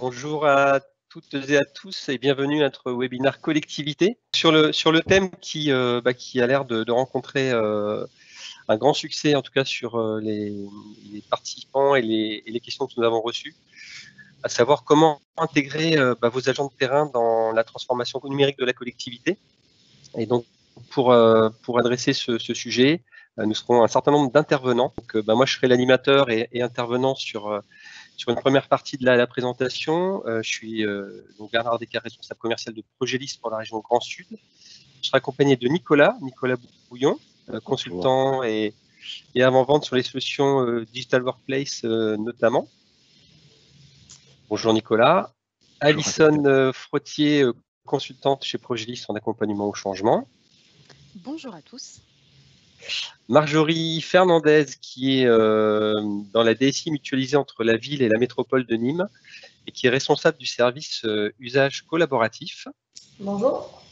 Bonjour à toutes et à tous et bienvenue à notre webinaire collectivité sur le thème qui a l'air de rencontrer un grand succès, en tout cas sur les participants et les questions que nous avons reçues, à savoir comment intégrer vos agents de terrain dans la transformation numérique de la collectivité. Et donc, pour adresser ce sujet, nous serons un certain nombre d'intervenants. Donc, moi, je serai l'animateur et intervenant sur une première partie de la présentation. Je suis donc Bernard Descartes, responsable commercial de Progelis pour la région Grand Sud. Je serai accompagné de Nicolas Bouillon, consultant et avant-vente sur les solutions Digital Workplace notamment. Bonjour Nicolas. Alison Frottier, consultante chez Progelis en accompagnement au changement. Bonjour à tous. Marjorie Fernandez, qui est dans la DSI mutualisée entre la ville et la métropole de Nîmes et qui est responsable du service usage collaboratif. Bonjour.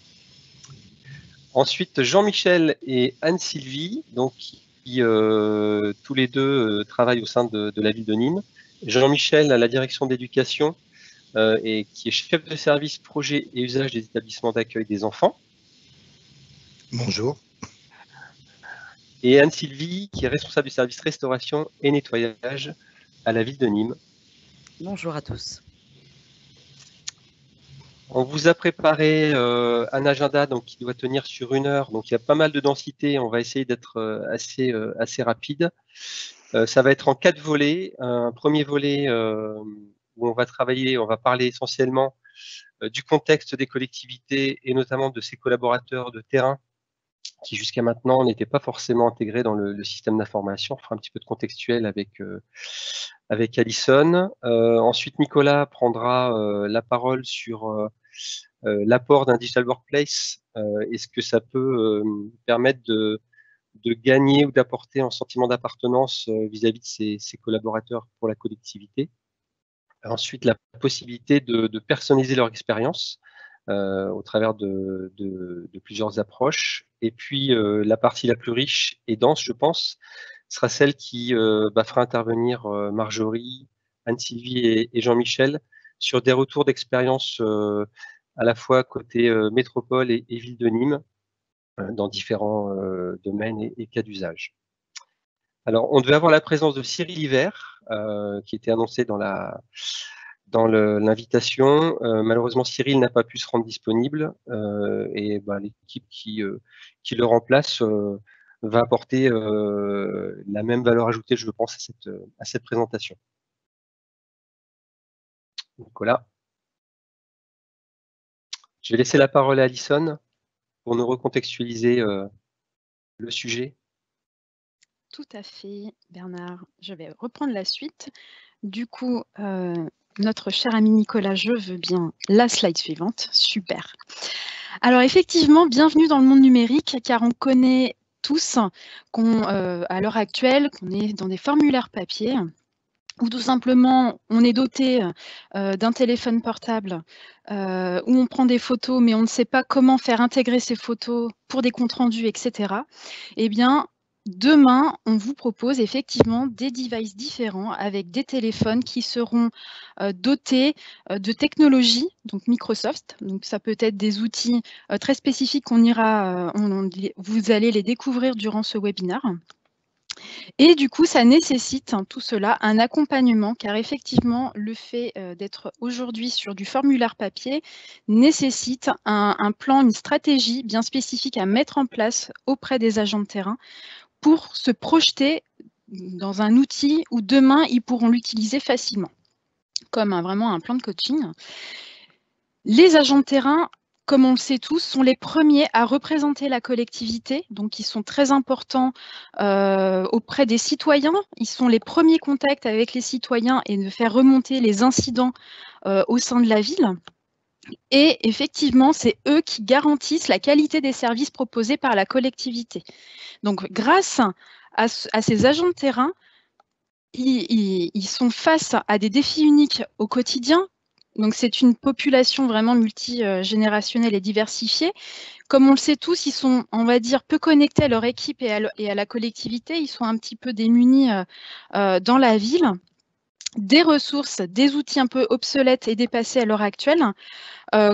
Ensuite, Jean-Michel et Anne-Sylvie, donc, qui tous les deux travaillent au sein de la ville de Nîmes. Jean-Michel à la direction d'éducation et qui est chef de service projet et usage des établissements d'accueil des enfants. Bonjour. Et Anne-Sylvie, qui est responsable du service restauration et nettoyage à la ville de Nîmes. Bonjour à tous. On vous a préparé un agenda donc, qui doit tenir sur 1 heure, donc il y a pas mal de densité, on va essayer d'être assez rapide. Ça va être en 4 volets. Un premier volet où on va parler essentiellement du contexte des collectivités et notamment de ses collaborateurs de terrain qui jusqu'à maintenant n'étaient pas forcément intégrés dans le système d'information. On fera un petit peu de contextuel avec Alison. Ensuite, Nicolas prendra la parole sur l'apport d'un digital workplace et ce que ça peut permettre de gagner ou d'apporter un sentiment d'appartenance vis-à-vis de ses collaborateurs pour la collectivité. Ensuite, la possibilité de personnaliser leur expérience au travers de plusieurs approches. Et puis, la partie la plus riche et dense, je pense, sera celle qui fera intervenir Marjorie, Anne-Sylvie et Jean-Michel sur des retours d'expérience à la fois côté métropole et ville de Nîmes dans différents domaines et cas d'usage. Alors, on devait avoir la présence de Cyril Hiver, qui était annoncé dans l'invitation. Malheureusement, Cyril n'a pas pu se rendre disponible et l'équipe qui le remplace va apporter la même valeur ajoutée, je pense, à cette présentation. Nicolas. Je vais laisser la parole à Alison pour nous recontextualiser le sujet. Tout à fait, Bernard. Je vais reprendre la suite. Du coup, notre cher ami Nicolas, je veux bien la slide suivante. Super. Alors effectivement, bienvenue dans le monde numérique, car on connaît tous à l'heure actuelle qu'on est dans des formulaires papier ou tout simplement on est doté d'un téléphone portable où on prend des photos, mais on ne sait pas comment faire intégrer ces photos pour des comptes rendus, etc. Eh bien, demain, on vous propose effectivement des devices différents avec des téléphones qui seront dotés de technologies, donc Microsoft. Donc, ça peut être des outils très spécifiques qu'on vous allez les découvrir durant ce webinaire. Et du coup, ça nécessite tout cela un accompagnement, car effectivement, le fait d'être aujourd'hui sur du formulaire papier nécessite un plan, une stratégie bien spécifique à mettre en place auprès des agents de terrain pour se projeter dans un outil où demain, ils pourront l'utiliser facilement, comme vraiment un plan de coaching. Les agents de terrain, comme on le sait tous, sont les premiers à représenter la collectivité, donc ils sont très importants auprès des citoyens. Ils sont les premiers contacts avec les citoyens et de faire remonter les incidents au sein de la ville. Et effectivement, c'est eux qui garantissent la qualité des services proposés par la collectivité. Donc, grâce à ces agents de terrain, ils sont face à des défis uniques au quotidien. Donc, c'est une population vraiment multigénérationnelle et diversifiée. Comme on le sait tous, ils sont, on va dire, peu connectés à leur équipe et à la collectivité. Ils sont un petit peu démunis dans la ville. des ressources, des outils un peu obsolètes et dépassés à l'heure actuelle.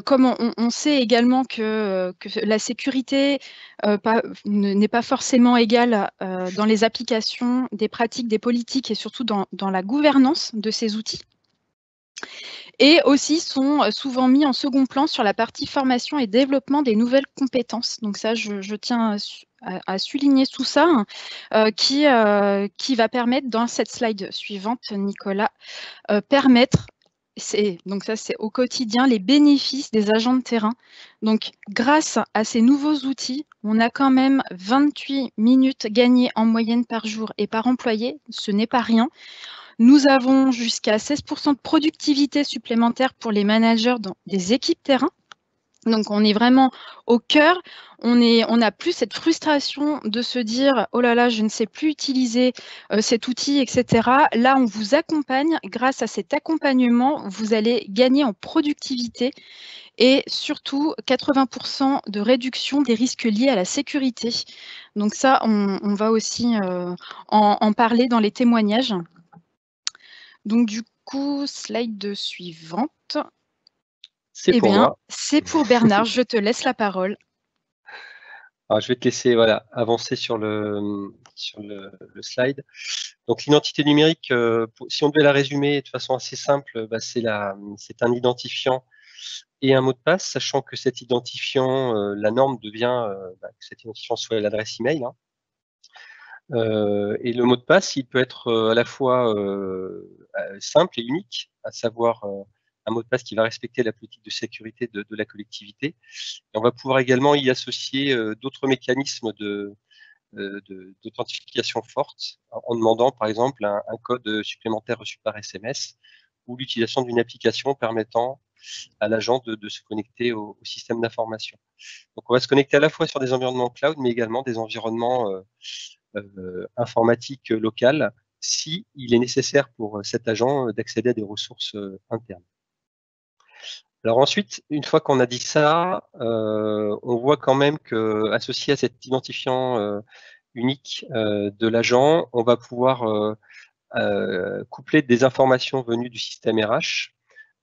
Comme on sait également que la sécurité n'est pas forcément égale dans les applications, des pratiques, des politiques et surtout dans la gouvernance de ces outils. Et aussi sont souvent mis en second plan sur la partie formation et développement des nouvelles compétences. Donc ça, je tiens à souligner tout ça, qui va permettre, dans cette slide suivante, Nicolas, permettre, donc ça c'est au quotidien, les bénéfices des agents de terrain. Donc grâce à ces nouveaux outils, on a quand même 28 minutes gagnées en moyenne par jour et par employé, ce n'est pas rien. Nous avons jusqu'à 16% de productivité supplémentaire pour les managers dans des équipes terrain. Donc, on est vraiment au cœur. On n'a plus cette frustration de se dire « Oh là là, je ne sais plus utiliser cet outil, etc. » Là, on vous accompagne. Grâce à cet accompagnement, vous allez gagner en productivité et surtout 80% de réduction des risques liés à la sécurité. Donc ça, on va aussi en parler dans les témoignages. Donc, du coup, slide suivante. C'est pour moi. C'est pour Bernard. Je te laisse la parole. Alors, je vais te laisser avancer sur le slide. Donc, l'identité numérique, si on devait la résumer de façon assez simple, c'est un identifiant et un mot de passe, sachant que cet identifiant, la norme devient que cet identifiant soit l'adresse email. Et le mot de passe, il peut être à la fois simple et unique, à savoir un mot de passe qui va respecter la politique de sécurité de la collectivité. Et on va pouvoir également y associer d'autres mécanismes d'authentification forte, en demandant par exemple un code supplémentaire reçu par SMS ou l'utilisation d'une application permettant à l'agent de se connecter au système d'information. Donc on va se connecter à la fois sur des environnements cloud, mais également des environnements informatique locale, si il est nécessaire pour cet agent d'accéder à des ressources internes. Alors ensuite, une fois qu'on a dit ça, on voit quand même que, associé à cet identifiant unique de l'agent, on va pouvoir coupler des informations venues du système RH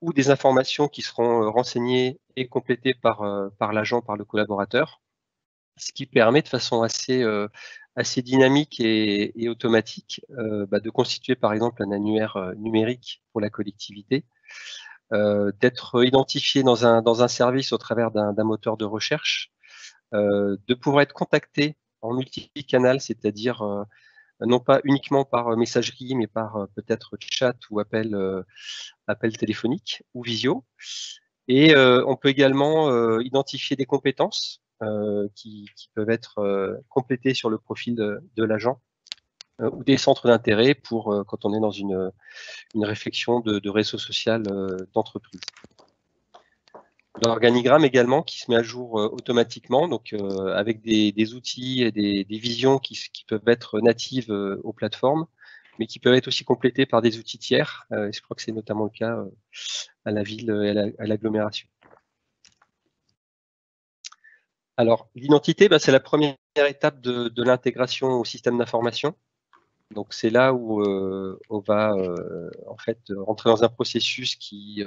ou des informations qui seront renseignées et complétées par l'agent, par le collaborateur, ce qui permet de façon assez dynamique et automatique de constituer par exemple un annuaire numérique pour la collectivité, d'être identifié dans un service au travers d'un moteur de recherche, de pouvoir être contacté en multicanal, c'est-à-dire non pas uniquement par messagerie, mais par peut-être chat ou appel téléphonique ou visio. Et on peut également identifier des compétences qui peuvent être complétées sur le profil de l'agent ou des centres d'intérêt pour quand on est dans une réflexion de réseau social d'entreprise. L'organigramme également qui se met à jour automatiquement, donc avec des outils et des visions qui peuvent être natives aux plateformes, mais qui peuvent être aussi complétées par des outils tiers. Je crois que c'est notamment le cas à la ville et à l'agglomération. Alors, l'identité, c'est la première étape de l'intégration au système d'information. Donc, c'est là où on va en fait rentrer dans un processus qui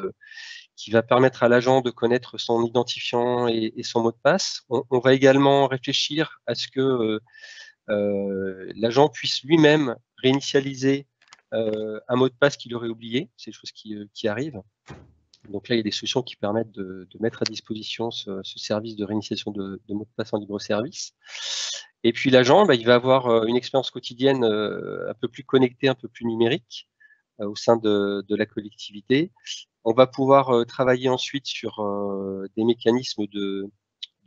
va permettre à l'agent de connaître son identifiant et son mot de passe. On va également réfléchir à ce que l'agent puisse lui-même réinitialiser un mot de passe qu'il aurait oublié. C'est des choses qui arrivent. Donc là, il y a des solutions qui permettent de mettre à disposition ce service de réinitialisation de mots de passe en libre service. Et puis l'agent, il va avoir une expérience quotidienne un peu plus connectée, un peu plus numérique au sein de la collectivité. On va pouvoir travailler ensuite sur des mécanismes de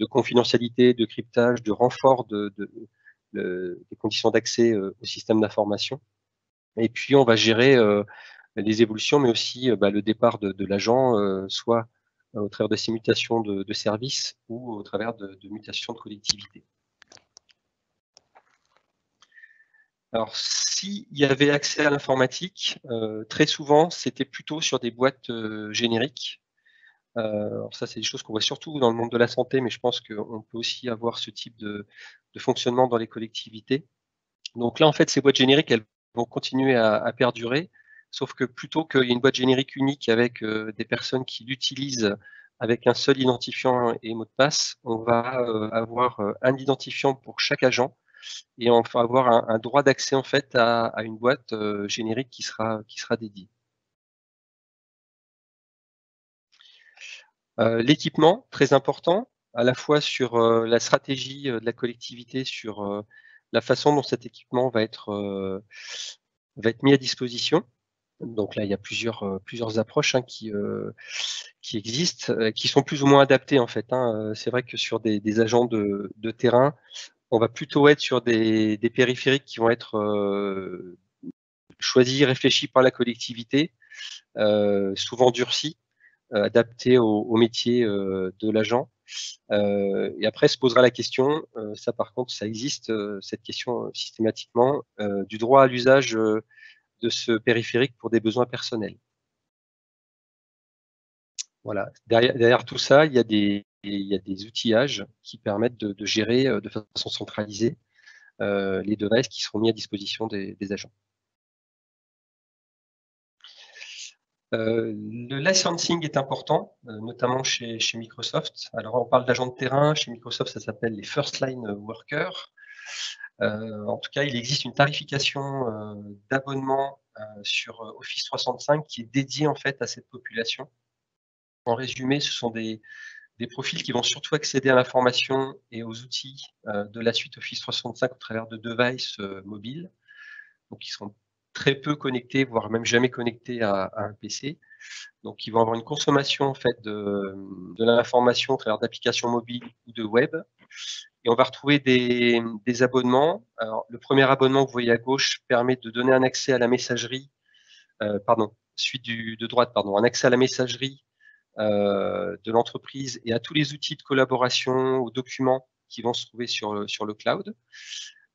confidentialité, de cryptage, de renfort des conditions d'accès au système d'information. Et puis, on va gérer les évolutions, mais aussi le départ de l'agent, soit au travers de ces mutations de services ou au travers de mutations de collectivité. Alors, s'il y avait accès à l'informatique, très souvent, c'était plutôt sur des boîtes génériques. Alors ça, c'est des choses qu'on voit surtout dans le monde de la santé, mais je pense qu'on peut aussi avoir ce type de fonctionnement dans les collectivités. Donc là, en fait, ces boîtes génériques, elles vont continuer à perdurer, sauf que plutôt qu'il y ait une boîte générique unique avec des personnes qui l'utilisent avec un seul identifiant et mot de passe, on va avoir un identifiant pour chaque agent et on va avoir un droit d'accès en fait à une boîte générique qui sera dédiée. L'équipement, très important, à la fois sur la stratégie de la collectivité, sur la façon dont cet équipement va être mis à disposition. Donc là, il y a plusieurs approches qui existent, qui sont plus ou moins adaptées en fait. C'est vrai que sur des agents de terrain, on va plutôt être sur des périphériques qui vont être choisis, réfléchis par la collectivité, souvent durcis, adaptés au métier de l'agent. Et après se posera la question, ça par contre ça existe, cette question systématiquement, du droit à l'usage de ce périphérique pour des besoins personnels. Voilà. Derrière tout ça, il y a des outillages qui permettent de gérer de façon centralisée les devices qui seront mis à disposition des agents. Le licensing est important, notamment chez Microsoft. Alors on parle d'agents de terrain, chez Microsoft ça s'appelle les first line workers. En tout cas, il existe une tarification d'abonnement sur Office 365 qui est dédiée en fait à cette population. En résumé, ce sont des profils qui vont surtout accéder à l'information et aux outils de la suite Office 365 au travers de devices mobiles, donc ils sont très peu connectés, voire même jamais connectés à un PC. Donc, ils vont avoir une consommation en fait de l'information au travers d'applications mobiles ou de web. Et on va retrouver des abonnements. Alors, le premier abonnement que vous voyez à gauche permet de donner un accès à la messagerie, suite de droite, un accès à la messagerie de l'entreprise et à tous les outils de collaboration ou documents qui vont se trouver sur le cloud.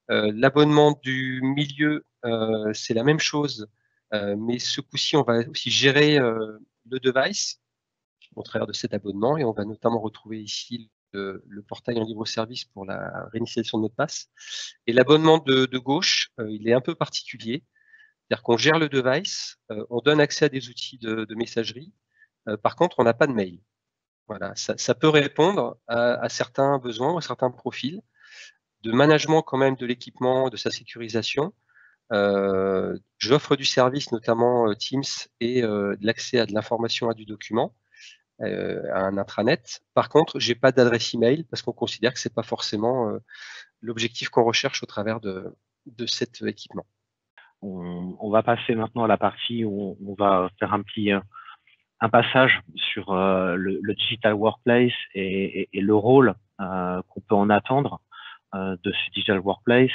L'abonnement du milieu, c'est la même chose, mais ce coup-ci, on va aussi gérer le device au travers de cet abonnement et on va notamment retrouver ici le portail en libre service pour la réinitialisation de mot de passe. Et l'abonnement de gauche, il est un peu particulier, c'est-à-dire qu'on gère le device, on donne accès à des outils de messagerie, par contre, on n'a pas de mail. Voilà, ça peut répondre à certains besoins, à certains profils, de management quand même de l'équipement, de sa sécurisation. J'offre du service, notamment Teams, et de l'accès à de l'information, à du document, à un intranet. Par contre, j'ai pas d'adresse email parce qu'on considère que c'est pas forcément l'objectif qu'on recherche au travers de cet équipement. On va passer maintenant à la partie où on va faire un passage sur le digital workplace et le rôle qu'on peut en attendre de ce digital workplace.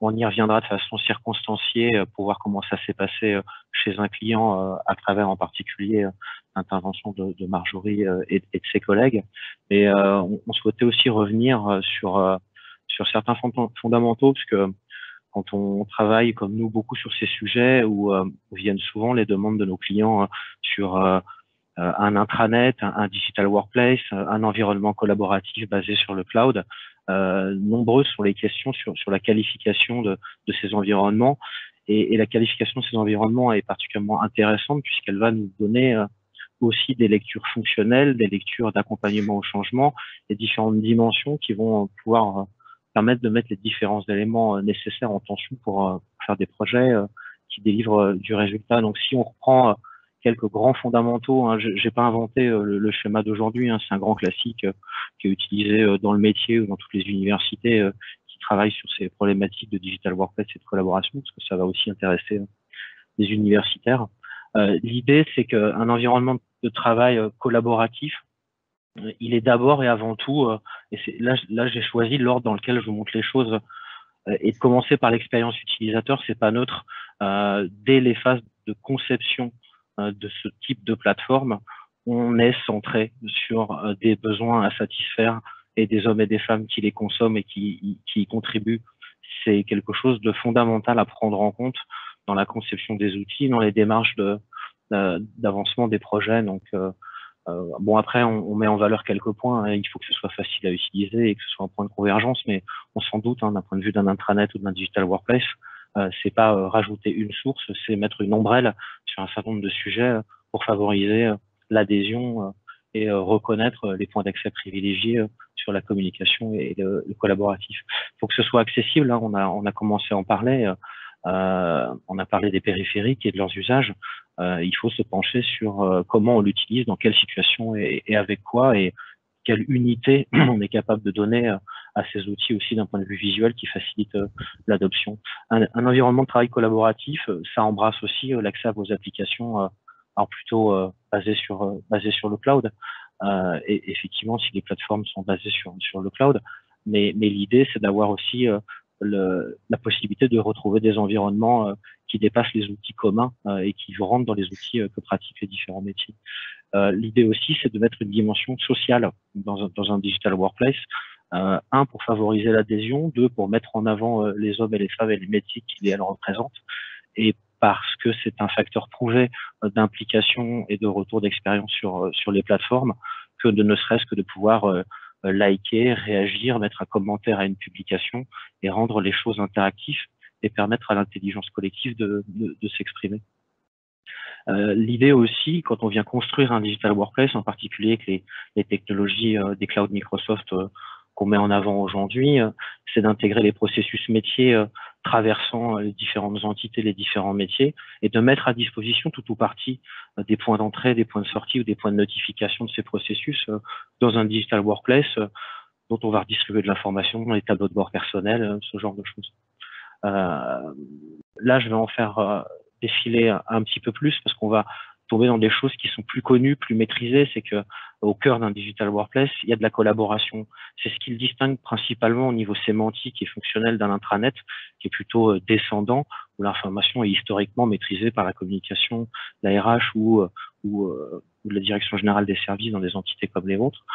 On y reviendra de façon circonstanciée pour voir comment ça s'est passé chez un client à travers en particulier l'intervention de Marjorie et de ses collègues. Mais on souhaitait aussi revenir sur certains fondamentaux, parce que quand on travaille comme nous beaucoup sur ces sujets où viennent souvent les demandes de nos clients sur un intranet, un digital workplace, un environnement collaboratif basé sur le cloud. Nombreuses sont les questions sur la qualification de ces environnements. Et la qualification de ces environnements est particulièrement intéressante puisqu'elle va nous donner aussi des lectures fonctionnelles, des lectures d'accompagnement au changement et différentes dimensions qui vont pouvoir permettre de mettre les différents éléments nécessaires en tension pour faire des projets qui délivrent du résultat. Donc, si on reprend quelques grands fondamentaux, hein, j'ai pas inventé le schéma d'aujourd'hui, hein, c'est un grand classique qui est utilisé dans le métier ou dans toutes les universités qui travaillent sur ces problématiques de digital workplace et de collaboration, parce que ça va aussi intéresser les universitaires. L'idée, c'est qu'un environnement de travail collaboratif, il est d'abord et avant tout, et c'est là j'ai choisi l'ordre dans lequel je vous montre les choses, et de commencer par l'expérience utilisateur, c'est pas neutre. Dès les phases de conception de ce type de plateforme, on est centré sur des besoins à satisfaire et des hommes et des femmes qui les consomment et qui y contribuent. C'est quelque chose de fondamental à prendre en compte dans la conception des outils, dans les démarches d'avancement des projets. Donc, bon, après, on met en valeur quelques points. Hein. Il faut que ce soit facile à utiliser et que ce soit un point de convergence, mais on s'en doute, hein, d'un point de vue d'un intranet ou d'un digital workplace, c'est pas rajouter une source, c'est mettre une ombrelle sur un certain nombre de sujets pour favoriser l'adhésion et reconnaître les points d'accès privilégiés sur la communication et le collaboratif. Il faut que ce soit accessible, hein, on a commencé à en parler, on a parlé des périphériques et de leurs usages. Il faut se pencher sur comment on l'utilise, dans quelle situation et avec quoi, et quelle unité on est capable de donner à ces outils aussi d'un point de vue visuel qui facilite l'adoption. Un environnement de travail collaboratif, ça embrasse aussi l'accès à vos applications, alors plutôt basées sur le cloud. Et effectivement, si les plateformes sont basées sur le cloud, mais l'idée c'est d'avoir aussi la possibilité de retrouver des environnements qui dépassent les outils communs et qui rentrent dans les outils que pratiquent les différents métiers. L'idée aussi, c'est de mettre une dimension sociale dans un digital workplace. Un, pour favoriser l'adhésion. Deux, pour mettre en avant les hommes et les femmes et les métiers qu'elles représentent. Et parce que c'est un facteur prouvé d'implication et de retour d'expérience sur les plateformes, que de ne serait-ce que de pouvoir liker, réagir, mettre un commentaire à une publication et rendre les choses interactives et permettre à l'intelligence collective de s'exprimer. L'idée aussi, quand on vient construire un digital workplace, en particulier avec les technologies des clouds Microsoft qu'on met en avant aujourd'hui, c'est d'intégrer les processus métiers traversant les différentes entités, les différents métiers, et de mettre à disposition tout ou partie des points d'entrée, des points de sortie ou des points de notification de ces processus dans un digital workplace dont on va redistribuer de l'information dans les tableaux de bord personnels, ce genre de choses. Là, je vais en faire défiler un petit peu plus parce qu'on va tomber dans des choses qui sont plus connues, plus maîtrisées. C'est que au cœur d'un digital workplace, il y a de la collaboration. C'est ce qui le distingue principalement au niveau sémantique et fonctionnel d'un intranet qui est plutôt descendant, où l'information est historiquement maîtrisée par la communication, la RH ou la direction générale des services dans des entités comme les vôtres.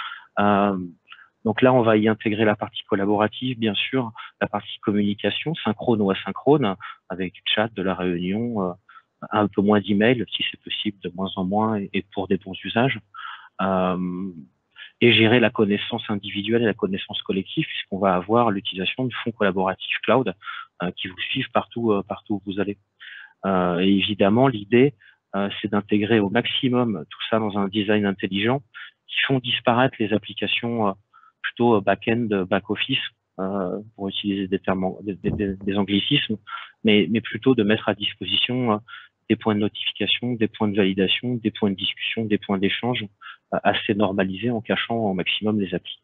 Donc là, on va y intégrer la partie collaborative, bien sûr, la partie communication, synchrone ou asynchrone, avec du chat, de la réunion, un peu moins d'emails, si c'est possible, de moins en moins, et pour des bons usages. Et gérer la connaissance individuelle et la connaissance collective, puisqu'on va avoir l'utilisation de fonds collaboratifs cloud qui vous suivent partout où vous allez. Et évidemment, l'idée, c'est d'intégrer au maximum tout ça dans un design intelligent qui font disparaître les applications plutôt back-end, back-office, pour utiliser des termes, des anglicismes, mais plutôt de mettre à disposition des points de notification, des points de validation, des points de discussion, des points d'échange assez normalisés en cachant au maximum les applis.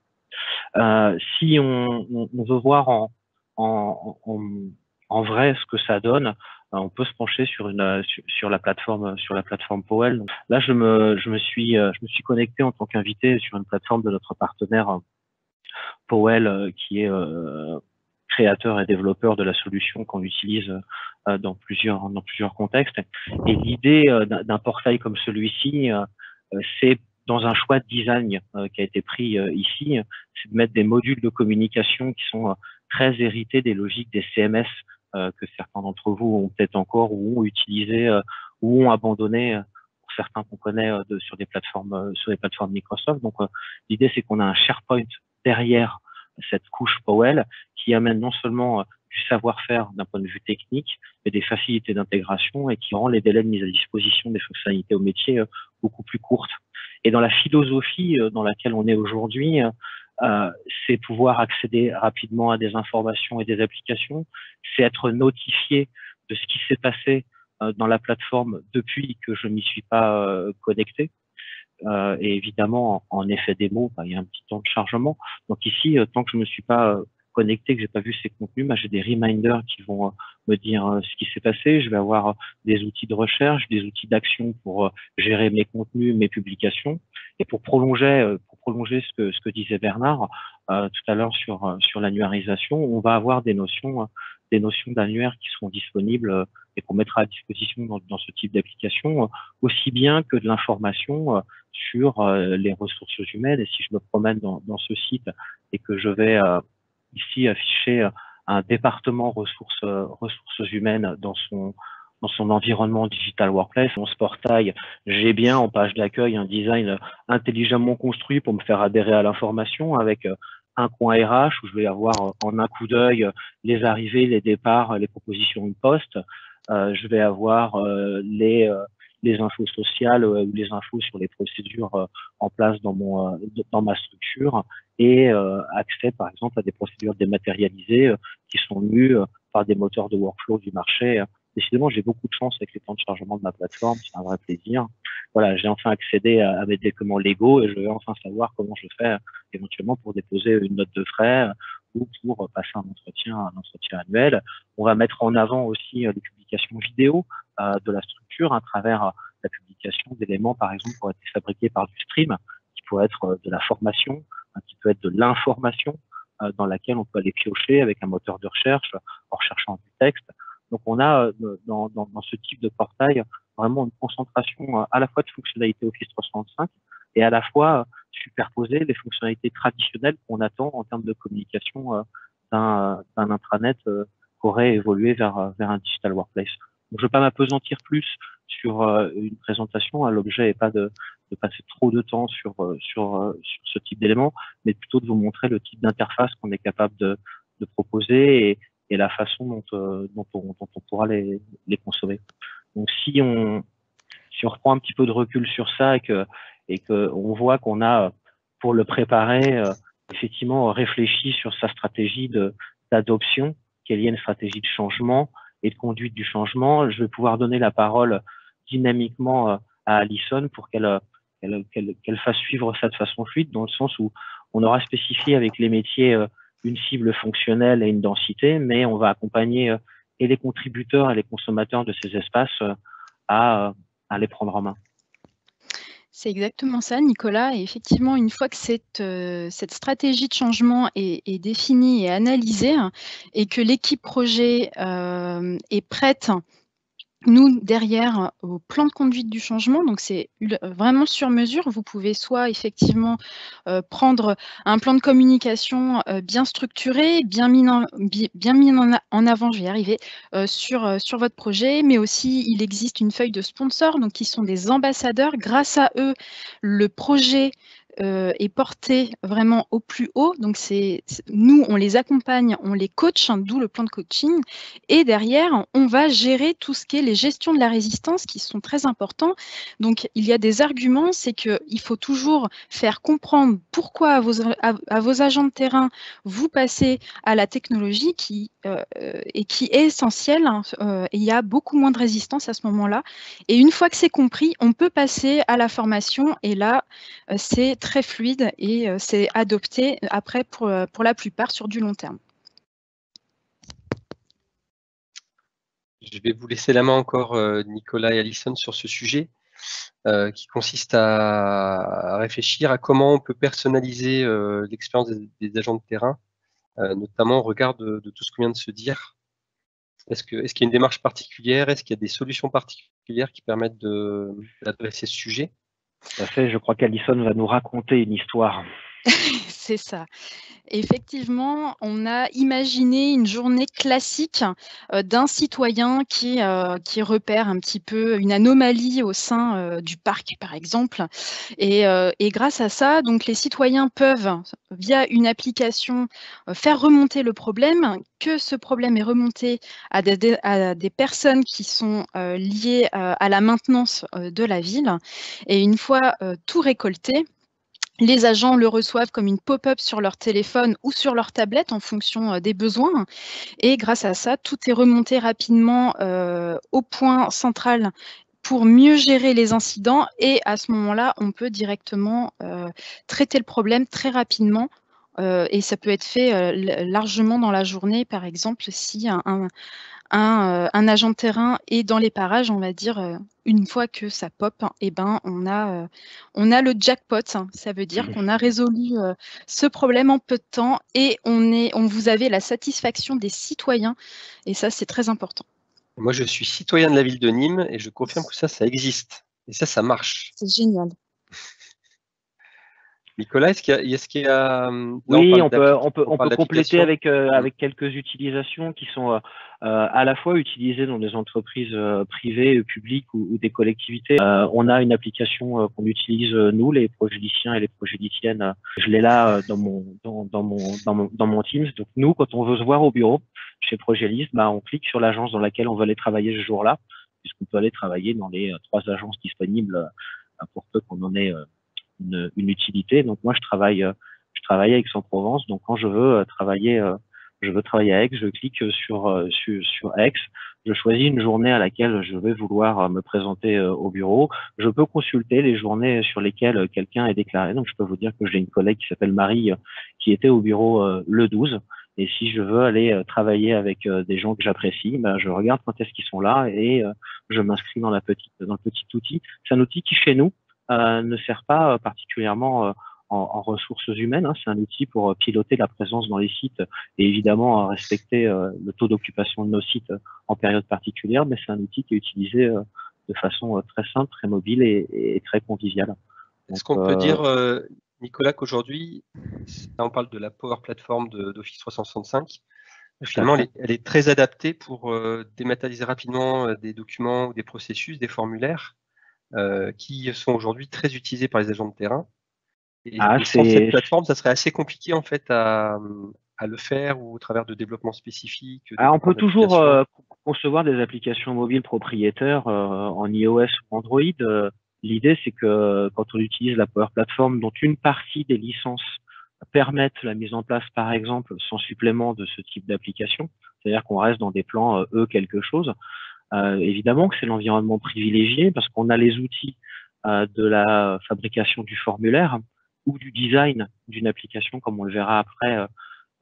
Si on veut voir en vrai ce que ça donne, on peut se pencher sur la plateforme Powell. Donc là, je me suis connecté en tant qu'invité sur une plateforme de notre partenaire Powell, qui est créateur et développeur de la solution qu'on utilise dans plusieurs contextes. Et l'idée d'un portail comme celui-ci, c'est dans un choix de design qui a été pris ici, c'est de mettre des modules de communication qui sont très hérités des logiques des CMS que certains d'entre vous ont peut-être encore ou ont utilisé ou ont abandonné pour certains qu'on connaît sur les plateformes Microsoft. Donc l'idée c'est qu'on a un SharePoint derrière cette couche Powell qui amène non seulement du savoir-faire d'un point de vue technique, mais des facilités d'intégration et qui rend les délais de mise à disposition des fonctionnalités au métier beaucoup plus courtes. Et dans la philosophie dans laquelle on est aujourd'hui, c'est pouvoir accéder rapidement à des informations et des applications, c'est être notifié de ce qui s'est passé dans la plateforme depuis que je m'y suis pas connecté. Et évidemment, en effet démo, il y a un petit temps de chargement. Donc ici, tant que je ne me suis pas connecté, que j'ai pas vu ces contenus, j'ai des reminders qui vont me dire ce qui s'est passé. Je vais avoir des outils de recherche, des outils d'action pour gérer mes contenus, mes publications. Et pour prolonger ce que disait Bernard tout à l'heure sur l'annuarisation, on va avoir des notions d'annuaire qui seront disponibles et qu'on mettra à disposition dans ce type d'application, aussi bien que de l'information sur les ressources humaines. Et si je me promène dans ce site et que je vais ici afficher un département ressources humaines dans son environnement digital workplace, dans ce portail, j'ai bien en page d'accueil un design intelligemment construit pour me faire adhérer à l'information avec un coin RH où je vais avoir en un coup d'œil les arrivées, les départs, les propositions de poste. Je vais avoir les infos sociales ou les infos sur les procédures en place dans ma structure et accès par exemple à des procédures dématérialisées qui sont lues par des moteurs de workflow du marché. Décidément, j'ai beaucoup de chance avec les temps de chargement de ma plateforme, c'est un vrai plaisir. Voilà, j'ai enfin accédé à mes documents légaux et je vais enfin savoir comment je fais éventuellement pour déposer une note de frais ou pour passer un entretien annuel. On va mettre en avant aussi les publications vidéo de la structure à travers la publication d'éléments, par exemple, qui pourraient être fabriqués par du stream, qui pourrait être de la formation, qui peut être de l'information, dans laquelle on peut aller piocher avec un moteur de recherche en recherchant du texte. Donc, on a dans ce type de portail vraiment une concentration à la fois de fonctionnalités Office 365 et à la fois superposer les fonctionnalités traditionnelles qu'on attend en termes de communication d'un intranet qu'aurait évolué vers un digital workplace. Donc, je ne veux pas m'apesantir plus sur une présentation. L'objet n'est pas de passer trop de temps sur ce type d'éléments, mais plutôt de vous montrer le type d'interface qu'on est capable de proposer et la façon dont on pourra les consommer. Donc, si on reprend un petit peu de recul sur ça et que on voit qu'on a, pour le préparer, effectivement réfléchi sur sa stratégie d'adoption, qui est liée à une stratégie de changement et de conduite du changement, je vais pouvoir donner la parole dynamiquement à Alison pour qu'elle fasse suivre ça de façon fluide, dans le sens où on aura spécifié avec les métiers une cible fonctionnelle et une densité, mais on va accompagner et les contributeurs et les consommateurs de ces espaces à les prendre en main. C'est exactement ça, Nicolas. Et effectivement, une fois que cette stratégie de changement est définie et analysée et que l'équipe projet est prête, nous, derrière, au plan de conduite du changement, donc c'est vraiment sur mesure. Vous pouvez soit effectivement prendre un plan de communication bien structuré, bien mis en avant, je vais y arriver, sur votre projet, mais aussi il existe une feuille de sponsors, donc qui sont des ambassadeurs. Grâce à eux, le projet est porté vraiment au plus haut. Donc nous, on les accompagne, on les coach, d'où le plan de coaching. Et derrière, on va gérer tout ce qui est les gestions de la résistance qui sont très importants. Donc, il y a des arguments, c'est qu'il faut toujours faire comprendre pourquoi à vos agents de terrain, vous passez à la technologie qui est essentielle. Et il y a beaucoup moins de résistance à ce moment-là. Et une fois que c'est compris, on peut passer à la formation. Et là, c'est très fluide et c'est adopté après pour la plupart sur du long terme. Je vais vous laisser la main encore, Nicolas et Alison, sur ce sujet qui consiste à réfléchir à comment on peut personnaliser l'expérience des agents de terrain, notamment au regard de tout ce qu'on vient de se dire. Est-ce qu'il y a une démarche particulière? Est-ce qu'il y a des solutions particulières qui permettent d'adresser ce sujet? Tout à fait, je crois qu'Alison va nous raconter une histoire. C'est ça. Effectivement, on a imaginé une journée classique d'un citoyen qui repère un petit peu une anomalie au sein du parc, par exemple. Et grâce à ça, donc les citoyens peuvent, via une application, faire remonter le problème, que ce problème est remonté à des personnes qui sont liées à la maintenance de la ville. Et une fois tout récolté, les agents le reçoivent comme une pop-up sur leur téléphone ou sur leur tablette en fonction des besoins. Et grâce à ça, tout est remonté rapidement au point central pour mieux gérer les incidents. Et à ce moment-là, on peut directement traiter le problème très rapidement. Et ça peut être fait largement dans la journée, par exemple, si un agent de terrain est dans les parages, on va dire, une fois que ça pop, eh ben, on a le jackpot. Ça veut dire qu'on a résolu ce problème en peu de temps et vous avez la satisfaction des citoyens. Et ça, c'est très important. Moi, je suis citoyen de la ville de Nîmes et je confirme que ça existe. Et ça marche. C'est génial. Nicolas, est-ce qu'il y a oui, on peut compléter avec quelques utilisations qui sont à la fois utilisées dans des entreprises privées, publiques ou des collectivités. On a une application qu'on utilise nous, les progéliciens et les progéliciennes. Je l'ai là dans mon Teams. Donc nous, quand on veut se voir au bureau chez Progélis, on clique sur l'agence dans laquelle on veut aller travailler ce jour-là. puisqu'on peut aller travailler dans les 3 agences disponibles pour peu qu'on en ait une utilité. Donc moi, je travaille à Aix-en-Provence. Donc quand je veux travailler à Aix, je clique sur Aix. Je choisis une journée à laquelle je vais vouloir me présenter au bureau. Je peux consulter les journées sur lesquelles quelqu'un est déclaré. Donc je peux vous dire que j'ai une collègue qui s'appelle Marie qui était au bureau le 12. Et si je veux aller travailler avec des gens que j'apprécie, ben, je regarde quand est-ce qu'ils sont là et je m'inscris dans le petit outil. C'est un outil qui chez nous ne sert pas particulièrement en ressources humaines. Hein. C'est un outil pour piloter la présence dans les sites et évidemment respecter le taux d'occupation de nos sites en période particulière, mais c'est un outil qui est utilisé de façon très simple, très mobile et très conviviale. Est-ce qu'on peut dire, Nicolas, qu'aujourd'hui, là on parle de la Power Platform d'Office 365, finalement elle est très adaptée pour dématérialiser rapidement des documents ou des processus, des formulaires qui sont aujourd'hui très utilisés par les agents de terrain. Et sans cette plateforme, ça serait assez compliqué en fait à le faire ou au travers de développement spécifique. On peut toujours concevoir des applications mobiles propriétaires en iOS ou Android. L'idée, c'est que quand on utilise la Power Platform, dont une partie des licences permettent la mise en place, par exemple, sans supplément de ce type d'application, c'est-à-dire qu'on reste dans des plans quelque chose. Évidemment que c'est l'environnement privilégié parce qu'on a les outils de la fabrication du formulaire ou du design d'une application, comme on le verra après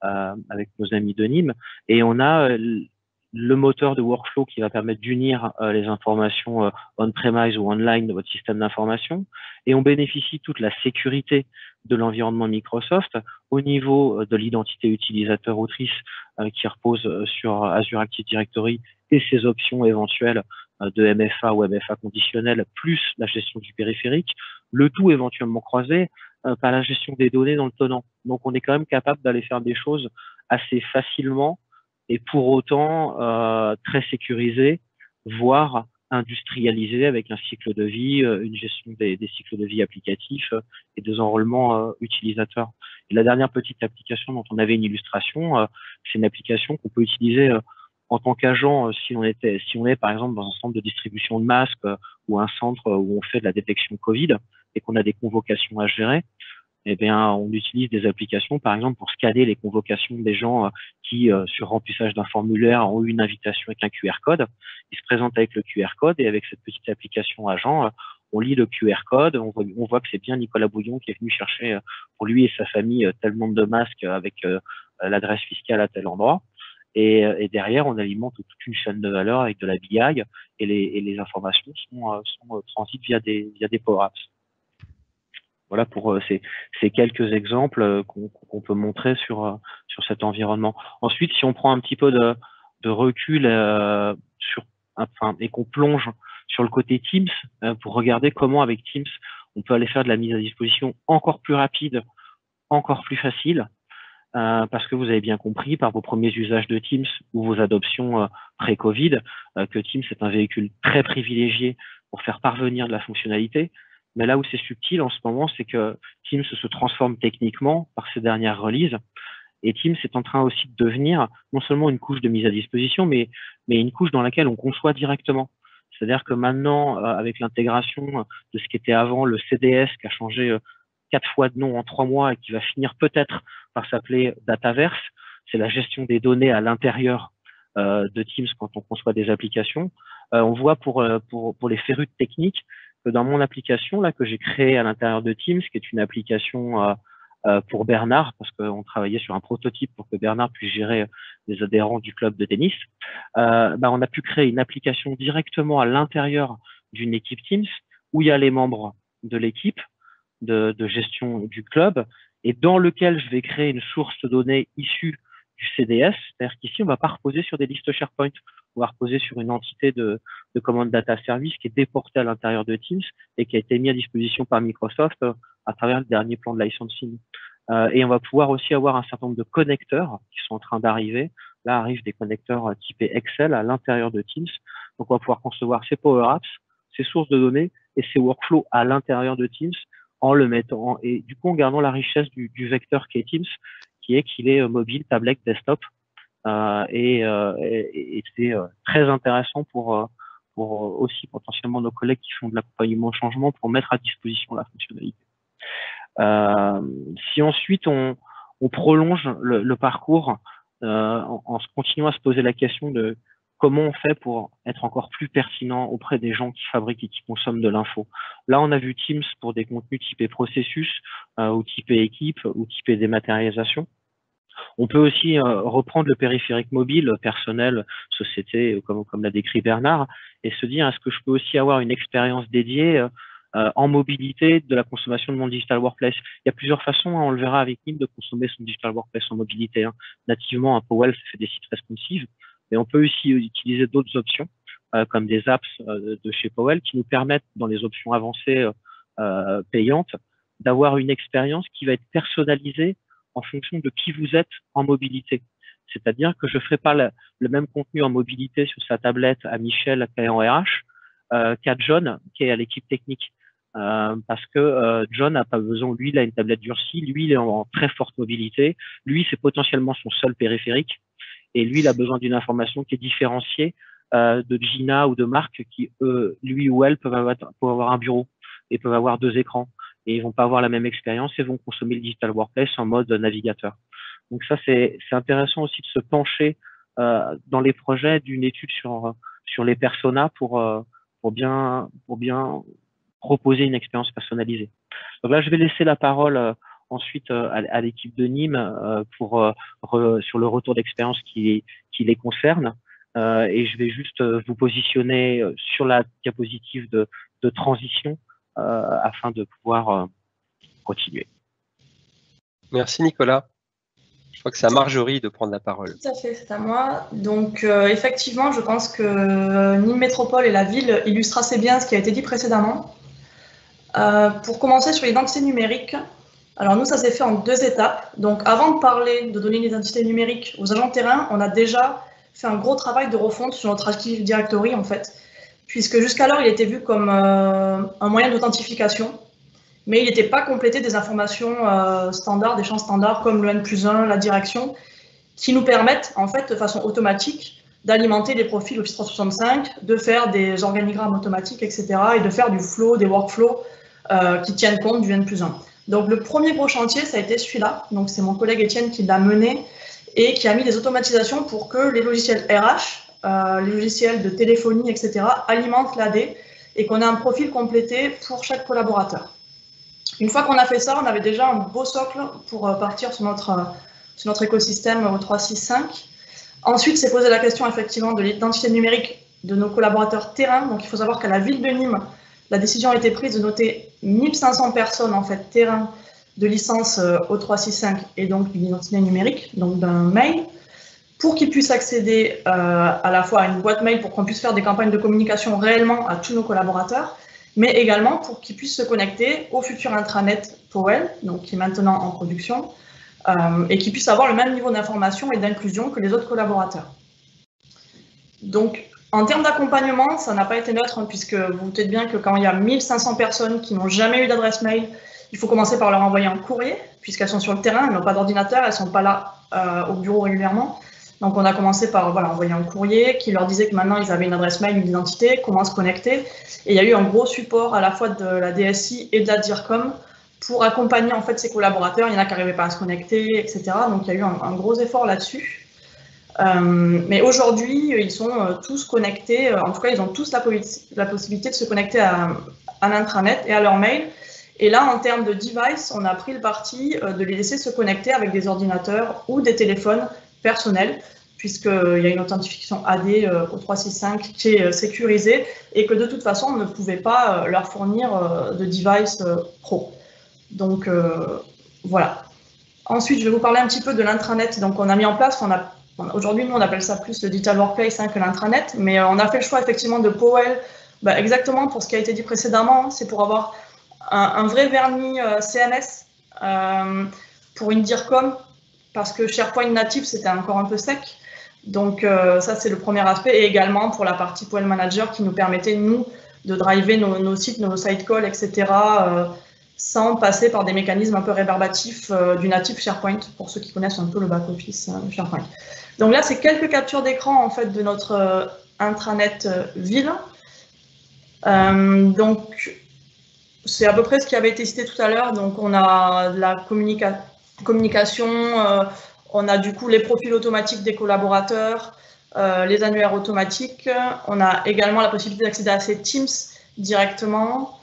avec nos amis de Nîmes, et on a le moteur de workflow qui va permettre d'unir les informations on-premise ou online de votre système d'information, et on bénéficie de toute la sécurité de l'environnement Microsoft au niveau de l'identité utilisateur autrice qui repose sur Azure Active Directory et ses options éventuelles de MFA ou MFA conditionnel, plus la gestion du périphérique, le tout éventuellement croisé par la gestion des données dans le tenant. Donc on est quand même capable d'aller faire des choses assez facilement et pour autant très sécurisées, voire industrialisées avec un cycle de vie, une gestion des cycles de vie applicatifs et des enrôlements utilisateurs. Et la dernière petite application dont on avait une illustration, c'est une application qu'on peut utiliser en tant qu'agent si on est par exemple dans un centre de distribution de masques ou un centre où on fait de la détection Covid et qu'on a des convocations à gérer. Eh bien, on utilise des applications, par exemple, pour scanner les convocations des gens qui, sur remplissage d'un formulaire, ont eu une invitation avec un QR code. Ils se présentent avec le QR code et avec cette petite application agent, on lit le QR code, on voit que c'est bien Nicolas Bouillon qui est venu chercher pour lui et sa famille tel nombre de masques avec l'adresse fiscale à tel endroit. Et derrière, on alimente toute une chaîne de valeur avec de la BI et les informations sont transitent via des Power Apps. Voilà pour ces quelques exemples qu'on peut montrer sur cet environnement. Ensuite, si on prend un petit peu de recul et qu'on plonge sur le côté Teams pour regarder comment avec Teams on peut aller faire de la mise à disposition encore plus rapide, encore plus facile, parce que vous avez bien compris par vos premiers usages de Teams ou vos adoptions pré-Covid que Teams est un véhicule très privilégié pour faire parvenir de la fonctionnalité. Mais là où c'est subtil en ce moment, c'est que Teams se transforme techniquement par ces dernières releases. Et Teams est en train aussi de devenir non seulement une couche de mise à disposition, mais une couche dans laquelle on conçoit directement. C'est-à-dire que maintenant, avec l'intégration de ce qui était avant le CDS, qui a changé 4 fois de nom en 3 mois et qui va finir peut-être par s'appeler Dataverse, c'est la gestion des données à l'intérieur de Teams quand on conçoit des applications. On voit pour les férus techniques que dans mon application là que j'ai créée à l'intérieur de Teams, qui est une application pour Bernard, parce qu'on travaillait sur un prototype pour que Bernard puisse gérer les adhérents du club de tennis, on a pu créer une application directement à l'intérieur d'une équipe Teams où il y a les membres de l'équipe de gestion du club et dans lequel je vais créer une source de données issue du CDS, c'est-à-dire qu'ici on va pas reposer sur des listes SharePoint, on va reposer sur une entité de commande data service qui est déportée à l'intérieur de Teams et qui a été mise à disposition par Microsoft à travers le dernier plan de licensing. Et on va pouvoir aussi avoir un certain nombre de connecteurs qui sont en train d'arriver. Là arrivent des connecteurs typés Excel à l'intérieur de Teams. Donc on va pouvoir concevoir ces Power Apps, ces sources de données et ces workflows à l'intérieur de Teams en le mettant et du coup en gardant la richesse du vecteur qui est Teams, qu'il est mobile, tablette, desktop, et c'est très intéressant pour pour aussi potentiellement nos collègues qui font de l'accompagnement au changement pour mettre à disposition la fonctionnalité. Si ensuite on prolonge le parcours en continuant à se poser la question de comment on fait pour être encore plus pertinent auprès des gens qui fabriquent et qui consomment de l'info. Là, on a vu Teams pour des contenus typés processus, ou typés équipe, ou typés dématérialisation. On peut aussi reprendre le périphérique mobile, personnel, société, comme l'a décrit Bernard, et se dire, est-ce que je peux aussi avoir une expérience dédiée en mobilité de la consommation de mon digital workplace. Il y a plusieurs façons, hein, on le verra avec Nîmes, de consommer son digital workplace en mobilité. Hein. Nativement, un Powell fait des sites responsives, mais on peut aussi utiliser d'autres options, comme des apps de chez Powell, qui nous permettent, dans les options avancées payantes, d'avoir une expérience qui va être personnalisée en fonction de qui vous êtes en mobilité. C'est-à-dire que je ne ferai pas le même contenu en mobilité sur sa tablette à Michel qui est en RH qu'à John qui est à l'équipe technique. Parce que John n'a pas besoin, lui il a une tablette durcie, lui il est en très forte mobilité, lui c'est potentiellement son seul périphérique et lui il a besoin d'une information qui est différenciée de Gina ou de Marc qui lui ou elle peuvent avoir un bureau et peuvent avoir 2 écrans et ils vont pas avoir la même expérience et vont consommer le digital workplace en mode navigateur. Donc ça c'est intéressant aussi de se pencher dans les projets d'une étude sur les personas pour bien proposer une expérience personnalisée. Donc là, je vais laisser la parole ensuite à l'équipe de Nîmes sur le retour d'expérience qui les concerne. Et je vais juste vous positionner sur la diapositive de transition afin de pouvoir continuer. Merci Nicolas. Je crois que c'est à Marjorie de prendre la parole. Tout à fait, c'est à moi. Donc effectivement, je pense que Nîmes Métropole et la ville illustrent assez bien ce qui a été dit précédemment. Pour commencer sur l'identité numérique, alors nous ça s'est fait en 2 étapes. Donc avant de parler de donner une identité numérique aux agents de terrain, on a déjà fait un gros travail de refonte sur notre Active Directory en fait, puisque jusqu'alors il était vu comme un moyen d'authentification, mais il n'était pas complété des informations standards, des champs standards comme le N+1, la direction, qui nous permettent en fait de façon automatique d'alimenter les profils Office 365, de faire des organigrammes automatiques, etc. et de faire du flow, des workflows qui tiennent compte du N+1. Donc le premier gros chantier, ça a été celui-là. Donc c'est mon collègue Étienne qui l'a mené et qui a mis des automatisations pour que les logiciels RH, les logiciels de téléphonie, etc. alimentent l'AD et qu'on ait un profil complété pour chaque collaborateur. Une fois qu'on a fait ça, on avait déjà un beau socle pour partir sur notre écosystème au 365. Ensuite, s'est posé la question effectivement de l'identité numérique de nos collaborateurs terrain. Donc il faut savoir qu'à la ville de Nîmes, la décision a été prise de noter 1500 personnes en fait terrain de licence au 365 et donc d'une identité numérique, donc d'un mail, pour qu'ils puissent accéder à la fois à une boîte mail pour qu'on puisse faire des campagnes de communication réellement à tous nos collaborateurs, mais également pour qu'ils puissent se connecter au futur intranet Powell, donc qui est maintenant en production, et qu'ils puissent avoir le même niveau d'information et d'inclusion que les autres collaborateurs. Donc, en termes d'accompagnement, ça n'a pas été neutre, hein, puisque vous vous doutez bien que quand il y a 1500 personnes qui n'ont jamais eu d'adresse mail, il faut commencer par leur envoyer un courrier, puisqu'elles sont sur le terrain, elles n'ont pas d'ordinateur, elles ne sont pas là au bureau régulièrement. Donc on a commencé par envoyer un courrier qui leur disait que maintenant ils avaient une adresse mail, une identité, comment se connecter. Et il y a eu un gros support à la fois de la DSI et de la DIRCOM pour accompagner en fait ces collaborateurs. Il y en a qui n'arrivaient pas à se connecter, etc. Donc il y a eu un gros effort là-dessus. Mais aujourd'hui, ils sont tous connectés, en tout cas ils ont tous la possibilité de se connecter à l'intranet et à leur mail. Et là, en termes de device, on a pris le parti de les laisser se connecter avec des ordinateurs ou des téléphones personnels, puisqu'il y a une authentification AD au 365 qui est sécurisée et que de toute façon, on ne pouvait pas leur fournir de device pro. Donc, voilà. Ensuite, je vais vous parler un petit peu de l'intranet. Donc, on a mis en place, aujourd'hui, nous, on appelle ça plus le Digital Workplace que l'intranet, mais on a fait le choix effectivement de Powell, exactement pour ce qui a été dit précédemment, c'est pour avoir un vrai vernis CMS pour une DIRCOM, parce que SharePoint natif, c'était encore un peu sec. Donc ça, c'est le premier aspect. Et également pour la partie Powell Manager qui nous permettait, nous, de driver nos sites, nos site calls, etc., sans passer par des mécanismes un peu rébarbatifs du natif SharePoint, pour ceux qui connaissent un peu le back-office SharePoint. Donc là, c'est quelques captures d'écran en fait, de notre intranet ville. Donc, c'est à peu près ce qui avait été cité tout à l'heure. Donc, on a de la communication, on a du coup les profils automatiques des collaborateurs, les annuaires automatiques. On a également la possibilité d'accéder à ces Teams directement.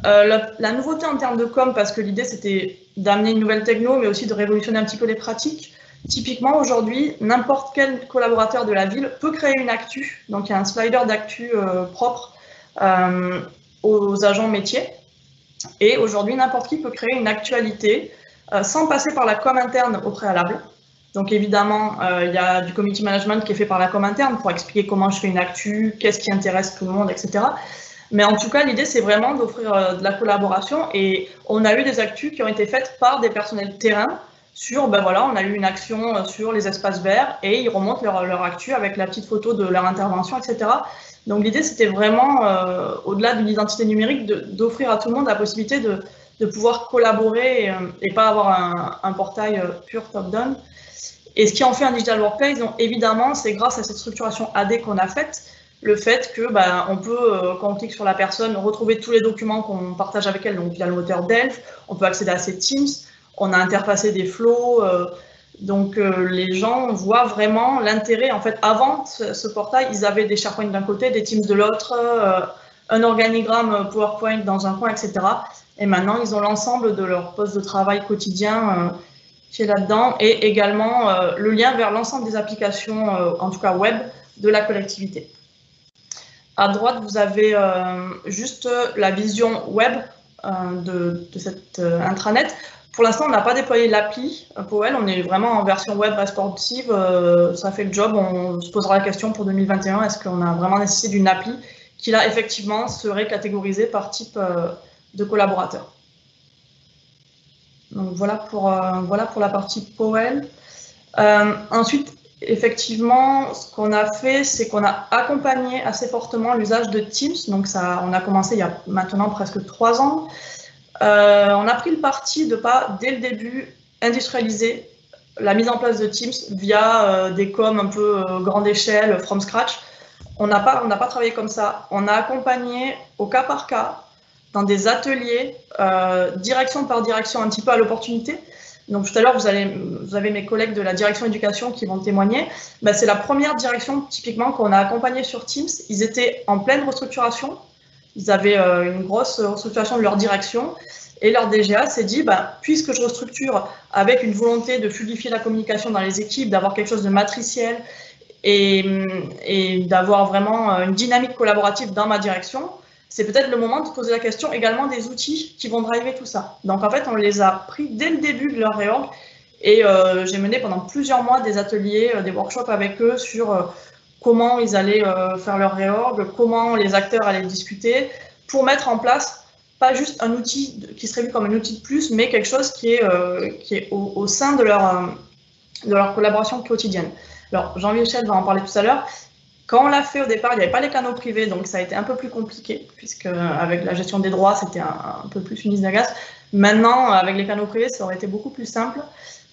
La nouveauté en termes de com, parce que l'idée c'était d'amener une nouvelle techno, mais aussi de révolutionner un petit peu les pratiques. Typiquement, aujourd'hui, n'importe quel collaborateur de la ville peut créer une actu. Donc, il y a un slider d'actu propre aux agents métiers. Et aujourd'hui, n'importe qui peut créer une actualité sans passer par la com interne au préalable. Donc, évidemment, il y a du community management qui est fait par la com interne pour expliquer comment je fais une actu, qu'est-ce qui intéresse tout le monde, etc. Mais en tout cas, l'idée, c'est vraiment d'offrir de la collaboration. Et on a eu des actus qui ont été faites par des personnels terrain sur, ben voilà, on a eu une action sur les espaces verts et ils remontent leur actu avec la petite photo de leur intervention, etc. Donc l'idée, c'était vraiment, au-delà de l'identité numérique, d'offrir à tout le monde la possibilité de pouvoir collaborer et pas avoir un portail pur top-down. Et ce qui en fait un digital workplace, donc évidemment, c'est grâce à cette structuration AD qu'on a faite, le fait que on peut, quand on clique sur la personne, retrouver tous les documents qu'on partage avec elle, donc via le moteur Delph, on peut accéder à ces Teams, on a interfacé des flows, donc les gens voient vraiment l'intérêt. En fait, avant ce portail, ils avaient des SharePoint d'un côté, des Teams de l'autre, un organigramme PowerPoint dans un coin, etc. Et maintenant, ils ont l'ensemble de leur poste de travail quotidien qui est là-dedans, et également le lien vers l'ensemble des applications, en tout cas web, de la collectivité. À droite, vous avez juste la vision web de cette intranet. Pour l'instant, on n'a pas déployé l'appli Powell, on est vraiment en version web responsive, ça fait le job. On se posera la question pour 2021, est-ce qu'on a vraiment nécessité d'une appli qui là, effectivement, serait catégorisée par type de collaborateur. Donc voilà pour la partie Powell. Ensuite, effectivement, ce qu'on a fait, c'est qu'on a accompagné assez fortement l'usage de Teams. Donc ça, on a commencé il y a maintenant presque 3 ans. On a pris le parti de ne pas, dès le début, industrialiser la mise en place de Teams via des coms un peu grande échelle, from scratch. On n'a pas travaillé comme ça. On a accompagné au cas par cas, dans des ateliers, direction par direction, un petit peu à l'opportunité. Donc tout à l'heure, vous avez mes collègues de la direction éducation qui vont témoigner. C'est la première direction, typiquement, qu'on a accompagnée sur Teams. Ils étaient en pleine restructuration. Ils avaient une grosse restructuration de leur direction. Et leur DGA s'est dit, puisque je restructure avec une volonté de fluidifier la communication dans les équipes, d'avoir quelque chose de matriciel et d'avoir vraiment une dynamique collaborative dans ma direction, c'est peut-être le moment de poser la question également des outils qui vont driver tout ça. Donc en fait, on les a pris dès le début de leur réorg et j'ai mené pendant plusieurs mois des ateliers, des workshops avec eux sur comment ils allaient faire leur réorg, comment les acteurs allaient discuter pour mettre en place pas juste un outil qui serait vu comme un outil de plus, mais quelque chose qui est au sein de leur collaboration quotidienne. Alors Jean-Michel va en parler tout à l'heure. Quand on l'a fait au départ, il n'y avait pas les canaux privés, donc ça a été un peu plus compliqué, puisque avec la gestion des droits, c'était un peu plus une usine à gaz. Maintenant, avec les canaux privés, ça aurait été beaucoup plus simple.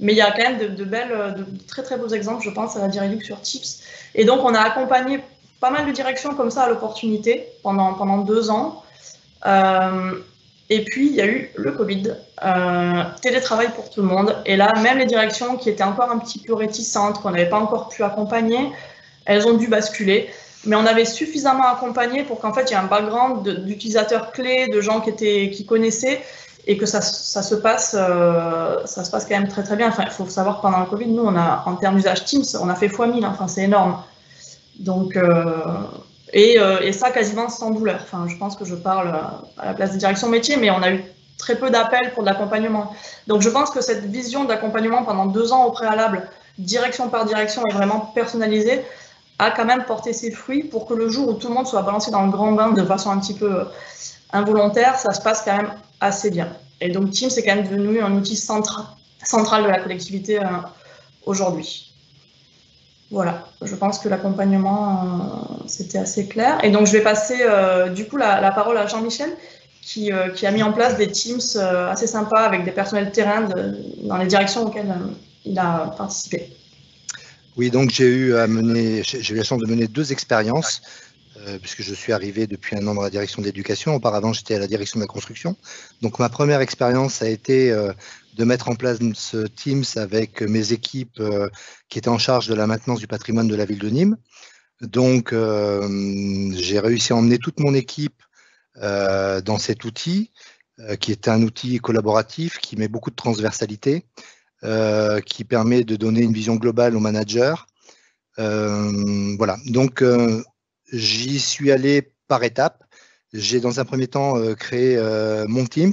Mais il y a quand même de très très beaux exemples, je pense, à la Direduc sur Tips. Et donc, on a accompagné pas mal de directions comme ça à l'opportunité pendant 2 ans. Et puis, il y a eu le Covid, télétravail pour tout le monde. Et là, même les directions qui étaient encore un petit peu réticentes, qu'on n'avait pas encore pu accompagner, elles ont dû basculer, mais on avait suffisamment accompagné pour qu'en fait il y ait un background d'utilisateurs clés, de gens qui connaissaient, et que ça se passe quand même très très bien. Enfin, il faut savoir que pendant le Covid, nous, en termes d'usage Teams, on a fait x1000, enfin c'est énorme. Donc, et ça quasiment sans douleur. Enfin, je pense que je parle à la place des directions métiers, mais on a eu très peu d'appels pour de l'accompagnement. Donc je pense que cette vision d'accompagnement pendant 2 ans au préalable, direction par direction et vraiment personnalisée, a quand même porté ses fruits pour que le jour où tout le monde soit balancé dans le grand bain de façon un petit peu involontaire, ça se passe quand même assez bien. Et donc Teams est quand même devenu un outil central de la collectivité aujourd'hui. Voilà, je pense que l'accompagnement, c'était assez clair. Et donc je vais passer du coup la parole à Jean-Michel, qui a mis en place des Teams assez sympas avec des personnels terrain dans les directions auxquelles il a participé. Oui, donc j'ai eu la chance de mener 2 expériences. puisque je suis arrivé depuis 1 an dans la direction de l'éducation. Auparavant, j'étais à la direction de la construction. Donc, ma première expérience a été de mettre en place ce Teams avec mes équipes qui étaient en charge de la maintenance du patrimoine de la ville de Nîmes. Donc, j'ai réussi à emmener toute mon équipe dans cet outil, qui est un outil collaboratif, qui met beaucoup de transversalité, qui permet de donner une vision globale aux managers. Voilà, donc j'y suis allé par étapes. J'ai dans un premier temps créé mon Teams.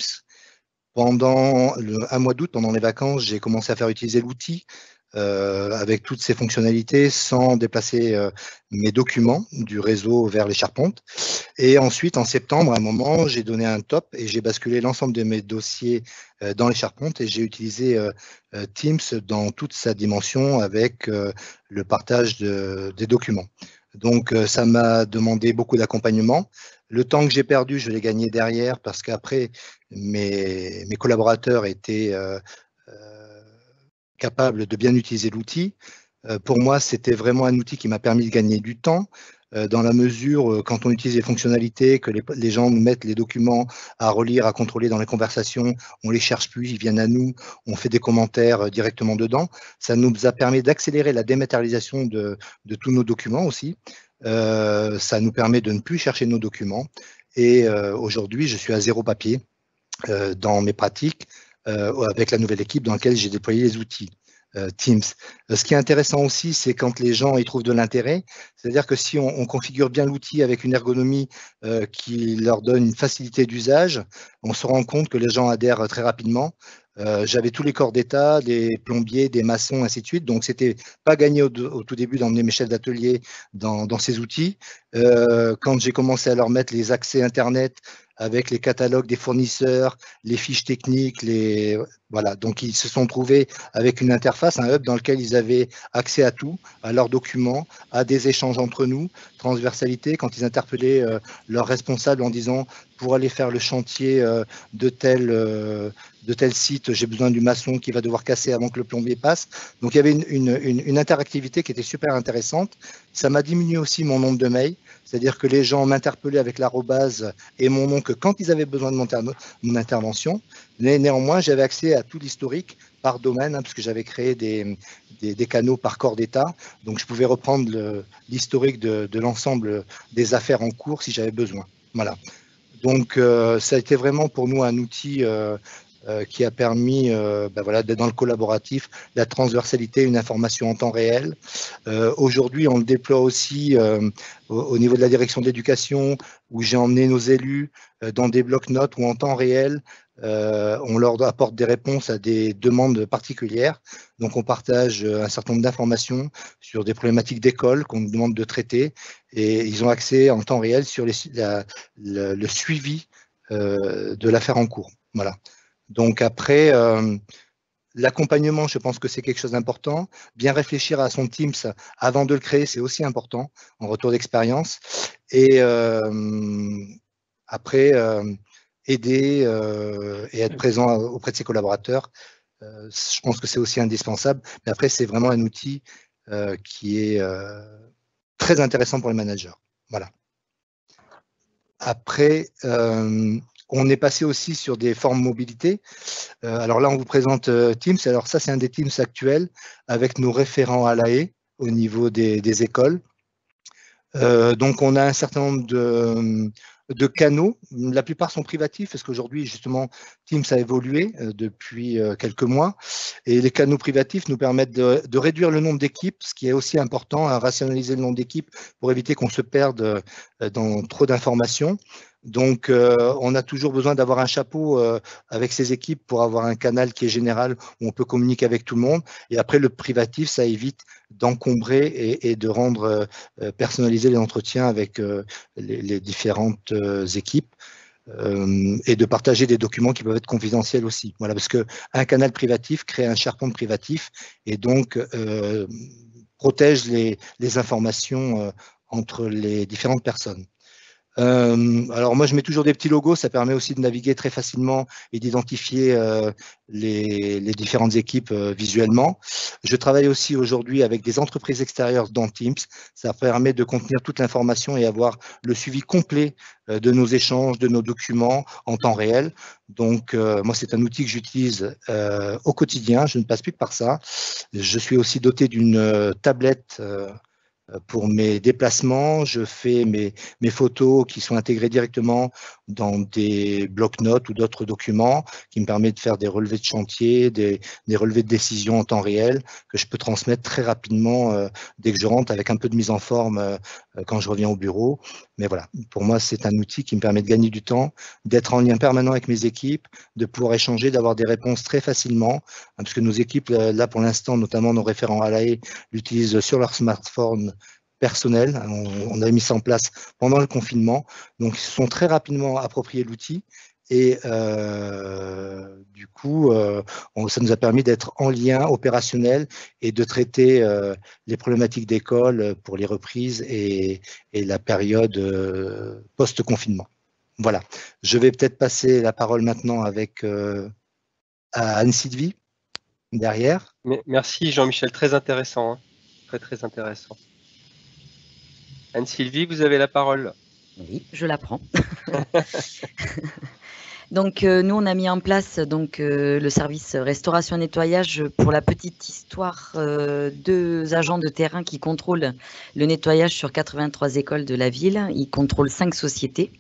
Pendant un mois d'août, pendant les vacances, j'ai commencé à faire utiliser l'outil avec toutes ses fonctionnalités sans déplacer mes documents du réseau vers les charpentes. Et ensuite, en septembre, à un moment, j'ai donné un top et j'ai basculé l'ensemble de mes dossiers dans les charpentes et j'ai utilisé Teams dans toute sa dimension avec le partage des documents. Donc, ça m'a demandé beaucoup d'accompagnement. Le temps que j'ai perdu, je l'ai gagné derrière parce qu'après, mes collaborateurs étaient capables de bien utiliser l'outil. Pour moi, c'était vraiment un outil qui m'a permis de gagner du temps, dans la mesure, quand on utilise les fonctionnalités, que les gens nous mettent les documents à relire, à contrôler dans les conversations, on les cherche plus, ils viennent à nous, on fait des commentaires directement dedans. Ça nous a permis d'accélérer la dématérialisation de tous nos documents aussi. Ça nous permet de ne plus chercher nos documents. Et aujourd'hui, je suis à 0 papier dans mes pratiques avec la nouvelle équipe dans laquelle j'ai déployé les outils Teams. Ce qui est intéressant aussi, c'est quand les gens y trouvent de l'intérêt. C'est-à-dire que si on configure bien l'outil avec une ergonomie qui leur donne une facilité d'usage, on se rend compte que les gens adhèrent très rapidement. J'avais tous les corps d'état, des plombiers, des maçons, ainsi de suite. Donc, c'était pas gagné au tout début d'emmener mes chefs d'atelier dans ces outils. Quand j'ai commencé à leur mettre les accès Internet avec les catalogues des fournisseurs, les fiches techniques, voilà. Donc, ils se sont trouvés avec une interface, un hub dans lequel ils avaient accès à tout, à leurs documents, à des échanges entre nous, transversalité, quand ils interpellaient leurs responsables en disant pour aller faire le chantier de tel site, j'ai besoin du maçon qui va devoir casser avant que le plombier passe. Donc, il y avait une interactivité qui était super intéressante. Ça m'a diminué aussi mon nombre de mails, c'est-à-dire que les gens m'interpellaient avec l'arrobase et mon nom que quand ils avaient besoin de mon intervention. Mais néanmoins, j'avais accès à tout l'historique par domaine, puisque j'avais créé des canaux par corps d'état. Donc, je pouvais reprendre l'historique de l'ensemble des affaires en cours si j'avais besoin. Voilà. Donc, ça a été vraiment pour nous un outil qui a permis voilà, d'être dans le collaboratif, la transversalité, une information en temps réel. Aujourd'hui, on le déploie aussi au niveau de la direction de l'éducation, où j'ai emmené nos élus dans des blocs-notes où en temps réel, on leur apporte des réponses à des demandes particulières. Donc, on partage un certain nombre d'informations sur des problématiques d'école qu'on nous demande de traiter et ils ont accès en temps réel sur le suivi de l'affaire en cours. Voilà. Donc après, l'accompagnement, je pense que c'est quelque chose d'important. Bien réfléchir à son Teams avant de le créer, c'est aussi important en retour d'expérience. Et après, aider et être présent auprès de ses collaborateurs, je pense que c'est aussi indispensable. Mais après, c'est vraiment un outil qui est très intéressant pour les managers. Voilà. Après, on est passé aussi sur des formes mobilité. Alors là, on vous présente Teams. Alors ça, c'est un des Teams actuels avec nos référents à l'AE au niveau des écoles. Donc, on a un certain nombre de canaux. La plupart sont privatifs parce qu'aujourd'hui, justement, Teams a évolué depuis quelques mois. Et les canaux privatifs nous permettent de réduire le nombre d'équipes, ce qui est aussi important, à rationaliser le nombre d'équipes pour éviter qu'on se perde dans trop d'informations. Donc, on a toujours besoin d'avoir un chapeau avec ces équipes pour avoir un canal qui est général où on peut communiquer avec tout le monde. Et après, le privatif, ça évite d'encombrer et de rendre personnalisés les entretiens avec les différentes équipes et de partager des documents qui peuvent être confidentiels aussi. Voilà, parce qu'un canal privatif crée un SharePoint privatif et donc protège les informations entre les différentes personnes. Alors moi, je mets toujours des petits logos, ça permet aussi de naviguer très facilement et d'identifier les différentes équipes visuellement. Je travaille aussi aujourd'hui avec des entreprises extérieures dans Teams. Ça permet de contenir toute l'information et avoir le suivi complet de nos échanges, de nos documents en temps réel. Donc moi, c'est un outil que j'utilise au quotidien, je ne passe plus que par ça. Je suis aussi doté d'une tablette pour mes déplacements. Je fais mes photos qui sont intégrées directement dans des blocs-notes ou d'autres documents qui me permettent de faire des relevés de chantier, des relevés de décision en temps réel que je peux transmettre très rapidement dès que je rentre, avec un peu de mise en forme quand je reviens au bureau. Mais voilà, pour moi, c'est un outil qui me permet de gagner du temps, d'être en lien permanent avec mes équipes, de pouvoir échanger, d'avoir des réponses très facilement, parce que nos équipes, là pour l'instant, notamment nos référents à l'AE, l'utilisent sur leur smartphone personnel. On a mis ça en place pendant le confinement. Donc, ils se sont très rapidement appropriés l'outil. Et du coup, ça nous a permis d'être en lien opérationnel et de traiter les problématiques d'école pour les reprises et la période post-confinement. Voilà. Je vais peut-être passer la parole maintenant avec à Anne-Sylvie, derrière. Merci Jean-Michel, très intéressant. Hein. Très, très intéressant. Anne-Sylvie, vous avez la parole. Oui, je la prends. Donc, nous, on a mis en place le service restauration-nettoyage. Pour la petite histoire, 2 agents de terrain qui contrôlent le nettoyage sur 83 écoles de la ville. Ils contrôlent 5 sociétés.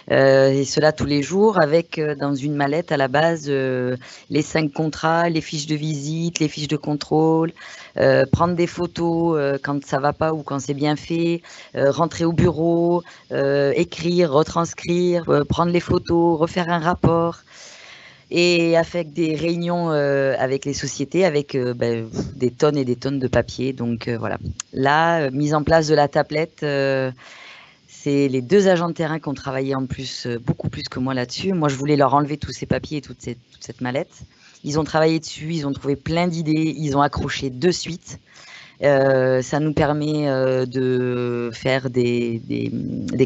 Et cela tous les jours avec dans une mallette à la base les 5 contrats, les fiches de visite, les fiches de contrôle, prendre des photos quand ça va pas ou quand c'est bien fait, rentrer au bureau, écrire, retranscrire, prendre les photos, refaire un rapport. Et avec des réunions avec les sociétés, avec des tonnes et des tonnes de papier. Donc voilà. Là, mise en place de la tablette. C'est les 2 agents de terrain qui ont travaillé en plus, beaucoup plus que moi là-dessus. Moi, je voulais leur enlever tous ces papiers et toute cette mallette. Ils ont travaillé dessus, ils ont trouvé plein d'idées, ils ont accroché de suite. Ça nous permet de faire des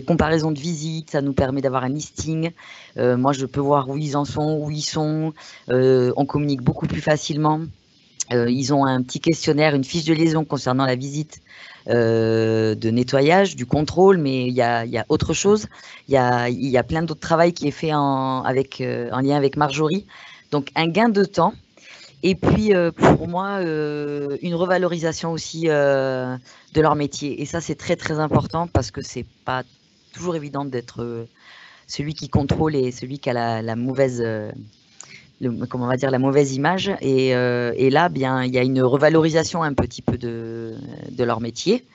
comparaisons de visites, ça nous permet d'avoir un listing. Moi, je peux voir où ils en sont, où ils sont. On communique beaucoup plus facilement. Ils ont un petit questionnaire, une fiche de liaison concernant la visite de nettoyage, du contrôle, mais il y a autre chose. Il y a plein d'autres travail qui est fait en lien avec Marjorie. Donc, un gain de temps. Et puis, pour moi, une revalorisation aussi de leur métier. Et ça, c'est très, très important parce que c'est pas toujours évident d'être celui qui contrôle et celui qui a la mauvaise... comment on va dire, la mauvaise image. Et là, bien, il y a une revalorisation un petit peu de leur métier,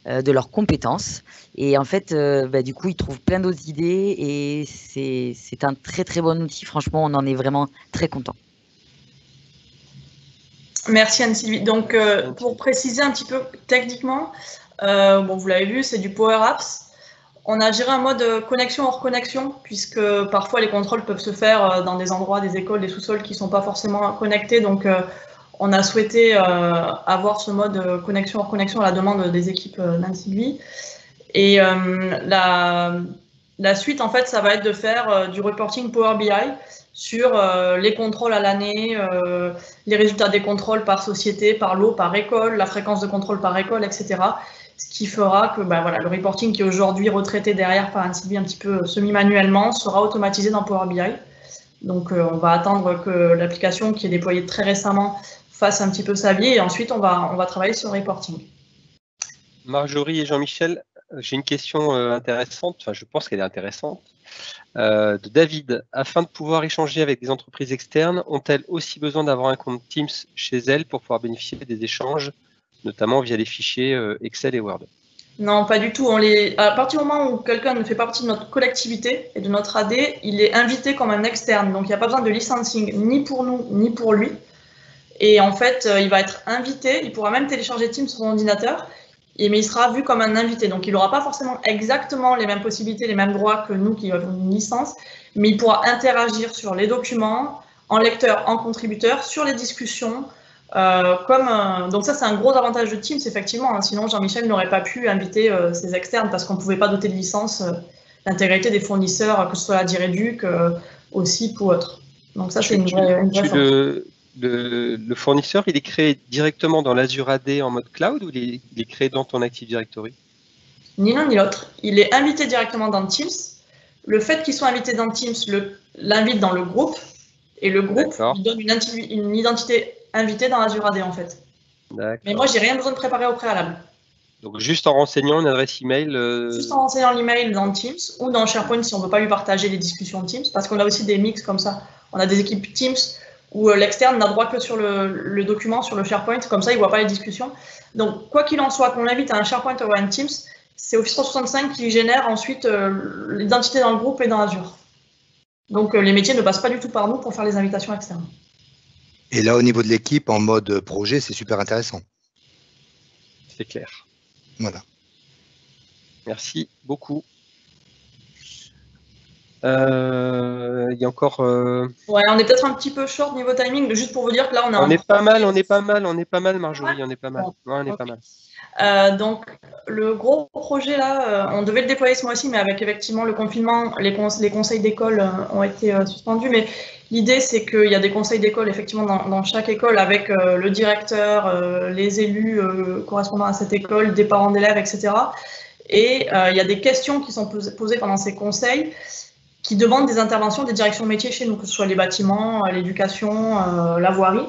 de leurs compétences. Et en fait, du coup, ils trouvent plein d'autres idées et c'est un très, très bon outil. Franchement, on en est vraiment très content. Merci Anne-Sylvie. Donc, pour préciser un petit peu techniquement, bon, vous l'avez vu, c'est du Power Apps. On a géré un mode connexion hors connexion, puisque parfois les contrôles peuvent se faire dans des endroits, des écoles, des sous-sols qui ne sont pas forcément connectés. Donc, on a souhaité avoir ce mode connexion hors connexion à la demande des équipes d'Anne-Sylvie. Et la suite, en fait, ça va être de faire du reporting Power BI sur les contrôles à l'année, les résultats des contrôles par société, par lot, par école, la fréquence de contrôle par école, etc. Ce qui fera que voilà, le reporting qui est aujourd'hui retraité derrière par Anne-Sylvie un petit peu semi-manuellement sera automatisé dans Power BI. Donc on va attendre que l'application qui est déployée très récemment fasse un petit peu sa vie et ensuite on va travailler sur le reporting. Marjorie et Jean-Michel, j'ai une question intéressante, enfin je pense qu'elle est intéressante, de David. Afin de pouvoir échanger avec des entreprises externes, ont-elles aussi besoin d'avoir un compte Teams chez elles pour pouvoir bénéficier des échanges, notamment via les fichiers Excel et Word? Non, pas du tout. À partir du moment où quelqu'un ne fait pas partie de notre collectivité et de notre AD, il est invité comme un externe. Donc, il n'y a pas besoin de licensing ni pour nous, ni pour lui. Et en fait, il va être invité. Il pourra même télécharger Teams sur son ordinateur, mais il sera vu comme un invité. Donc, il n'aura pas forcément exactement les mêmes possibilités, les mêmes droits que nous qui avons une licence, mais il pourra interagir sur les documents, en lecteur, en contributeur, sur les discussions. Donc ça, c'est un gros avantage de Teams, effectivement. Sinon, Jean-Michel n'aurait pas pu inviter ses externes parce qu'on ne pouvait pas doter de licence l'intégralité des fournisseurs, que ce soit la Direduc, OSIP ou autre. Donc ça, c'est une vraie force. Le fournisseur, il est créé directement dans l'Azure AD en mode cloud ou il est créé dans ton Active Directory? Ni l'un ni l'autre. Il est invité directement dans Teams. Le fait qu'il soit invité dans Teams l'invite dans le groupe. Et le groupe lui donne une identité invitée dans Azure AD, en fait. Mais moi, j'ai rien besoin de préparer au préalable. Donc, juste en renseignant une adresse email. Juste en renseignant l'email dans Teams ou dans SharePoint si on ne veut pas lui partager les discussions Teams, parce qu'on a aussi des mix comme ça. On a des équipes Teams où l'externe n'a droit que sur le document, sur le SharePoint, comme ça, il ne voit pas les discussions. Donc, quoi qu'il en soit, qu'on l'invite à un SharePoint ou à un Teams, c'est Office 365 qui génère ensuite l'identité dans le groupe et dans Azure. Donc, les métiers ne passent pas du tout par nous pour faire les invitations externes. Et là, au niveau de l'équipe, en mode projet, c'est super intéressant. C'est clair. Voilà. Merci beaucoup. Il y a encore. Ouais, on est peut-être un petit peu short niveau timing, juste pour vous dire que là, on est pas mal, Marjorie, on est pas mal. Bon, ouais, on est pas mal. Donc, le gros projet là, on devait le déployer ce mois-ci, mais avec effectivement le confinement, les conseils d'école ont été suspendus. Mais l'idée, c'est qu'il y a des conseils d'école effectivement dans chaque école avec le directeur, les élus correspondant à cette école, des parents d'élèves, etc. Et il y a des questions qui sont posées pendant ces conseils qui demandent des interventions des directions métiers chez nous, que ce soit les bâtiments, l'éducation, la voirie.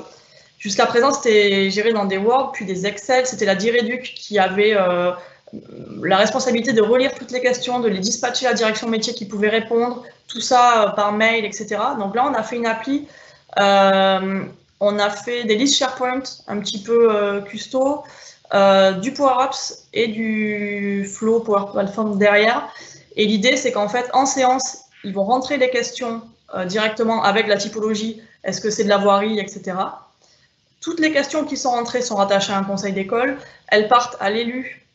Jusqu'à présent, c'était géré dans des Word, puis des Excel. C'était la Direduc qui avait la responsabilité de relire toutes les questions, de les dispatcher à la direction métier qui pouvait répondre, tout ça par mail, etc. Donc là, on a fait une appli. On a fait des listes SharePoint un petit peu custo, du Power Apps et du Flow Power Platform derrière. Et l'idée, c'est qu'en fait, en séance, ils vont rentrer les questions directement avec la typologie, est-ce que c'est de la voirie, etc. Toutes les questions qui sont rentrées sont rattachées à un conseil d'école. Elles partent à l'élu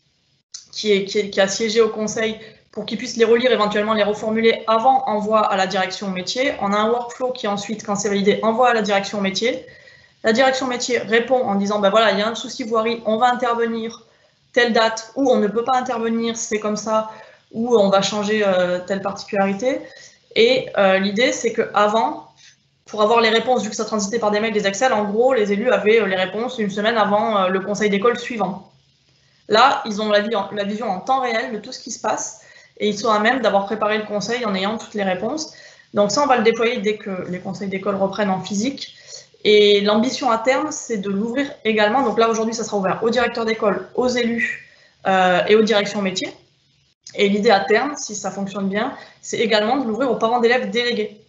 qui a siégé au conseil pour qu'il puisse les relire, éventuellement les reformuler avant envoi à la direction métier. On a un workflow qui ensuite, quand c'est validé, envoie à la direction métier. La direction métier répond en disant, ben voilà, il y a un souci voirie, on va intervenir telle date, ou on ne peut pas intervenir, c'est comme ça, ou on va changer telle particularité. Et l'idée, c'est qu'avant, pour avoir les réponses, vu que ça transitait par des mails, des Excel, en gros, les élus avaient les réponses une semaine avant le conseil d'école suivant. Là, ils ont la vision en temps réel de tout ce qui se passe et ils sont à même d'avoir préparé le conseil en ayant toutes les réponses. Donc ça, on va le déployer dès que les conseils d'école reprennent en physique. Et l'ambition à terme, c'est de l'ouvrir également. Donc là, aujourd'hui, ça sera ouvert aux directeurs d'école, aux élus et aux directions métiers. Et l'idée à terme, si ça fonctionne bien, c'est également de l'ouvrir aux parents d'élèves délégués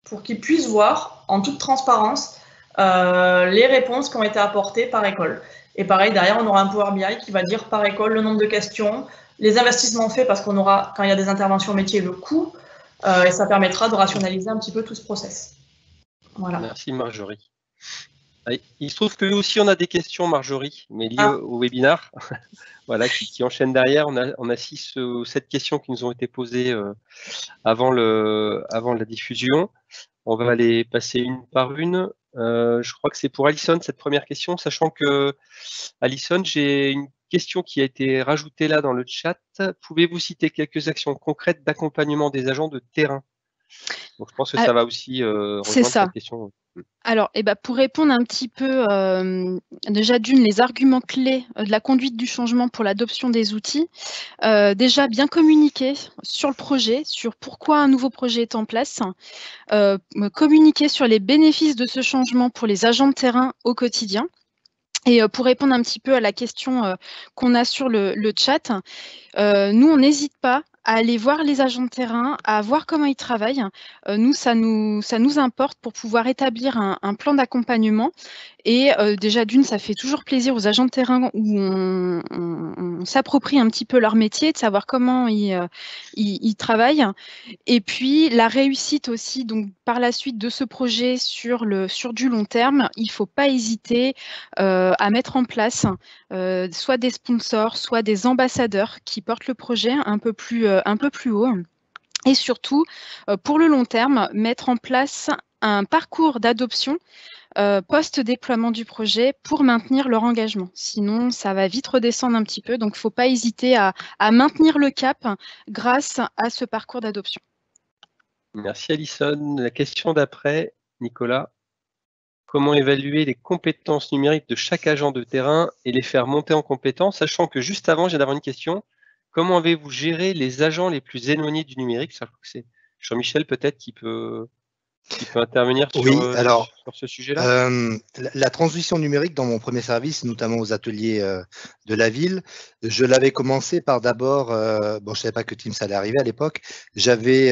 pour qu'ils puissent voir en toute transparence les réponses qui ont été apportées par école. Et pareil, derrière, on aura un Power BI qui va dire par école le nombre de questions, les investissements faits, parce qu'on aura, quand il y a des interventions métiers, le coût, et ça permettra de rationaliser un petit peu tout ce process. Voilà. Merci Marjorie. Il se trouve que nous aussi, on a des questions, Marjorie, mais liées au webinaire. Voilà, qui enchaînent derrière. On a 6 ou 7 questions qui nous ont été posées avant la diffusion. On va les passer une par une. Je crois que c'est pour Alison, cette première question, sachant que, Alison, j'ai une question qui a été rajoutée là dans le chat. Pouvez-vous citer quelques actions concrètes d'accompagnement des agents de terrain? Donc, je pense que ça va aussi rejoindre cette question. Alors, pour répondre un petit peu, déjà d'une, les arguments clés de la conduite du changement pour l'adoption des outils, déjà bien communiquer sur le projet, sur pourquoi un nouveau projet est en place, communiquer sur les bénéfices de ce changement pour les agents de terrain au quotidien. Et pour répondre un petit peu à la question qu'on a sur le chat, nous, on n'hésite pas à aller voir les agents de terrain, à voir comment ils travaillent. Nous, ça nous importe pour pouvoir établir un plan d'accompagnement. Et déjà, d'une, ça fait toujours plaisir aux agents de terrain où on s'approprie un petit peu leur métier, de savoir comment ils travaillent. Et puis, la réussite aussi, donc par la suite de ce projet sur du long terme, il ne faut pas hésiter à mettre en place soit des sponsors, soit des ambassadeurs qui portent le projet un peu plus haut. Et surtout, pour le long terme, mettre en place un parcours d'adoption post-déploiement du projet pour maintenir leur engagement. Sinon, ça va vite redescendre un petit peu. Donc, il ne faut pas hésiter à maintenir le cap grâce à ce parcours d'adoption. Merci Alison. La question d'après, Nicolas. Comment évaluer les compétences numériques de chaque agent de terrain et les faire monter en compétences, sachant que juste avant, j'ai d'avoir une question. Comment avez-vous géré les agents les plus éloignés du numérique? Je crois que c'est Jean-Michel peut-être qui peut intervenir sur ce sujet-là. La transition numérique dans mon premier service, notamment aux ateliers de la ville, je l'avais commencé par d'abord, je ne savais pas que Teams allait arriver à l'époque, j'avais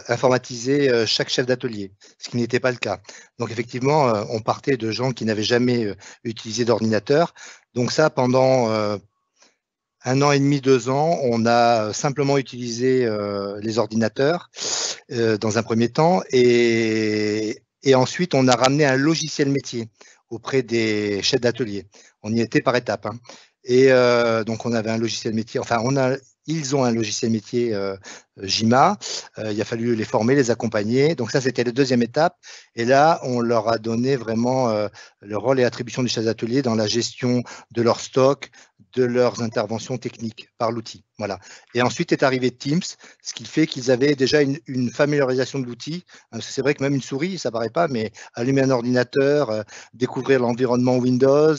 informatisé chaque chef d'atelier, ce qui n'était pas le cas. Donc effectivement, on partait de gens qui n'avaient jamais utilisé d'ordinateur. Donc ça, pendant 1 an et demi, 2 ans, on a simplement utilisé les ordinateurs dans un premier temps et ensuite on a ramené un logiciel métier auprès des chefs d'atelier. On y était par étapes. Hein. Et donc on avait un logiciel métier, enfin ils ont un logiciel métier JIMA, il a fallu les former, les accompagner. Donc ça, c'était la deuxième étape. Et là, on leur a donné vraiment le rôle et l'attribution des chefs d'atelier dans la gestion de leur stock, de leurs interventions techniques par l'outil. Voilà. Et ensuite est arrivé Teams, ce qui fait qu'ils avaient déjà une familiarisation de l'outil. C'est vrai que même une souris, ça ne paraît pas, mais allumer un ordinateur, découvrir l'environnement Windows,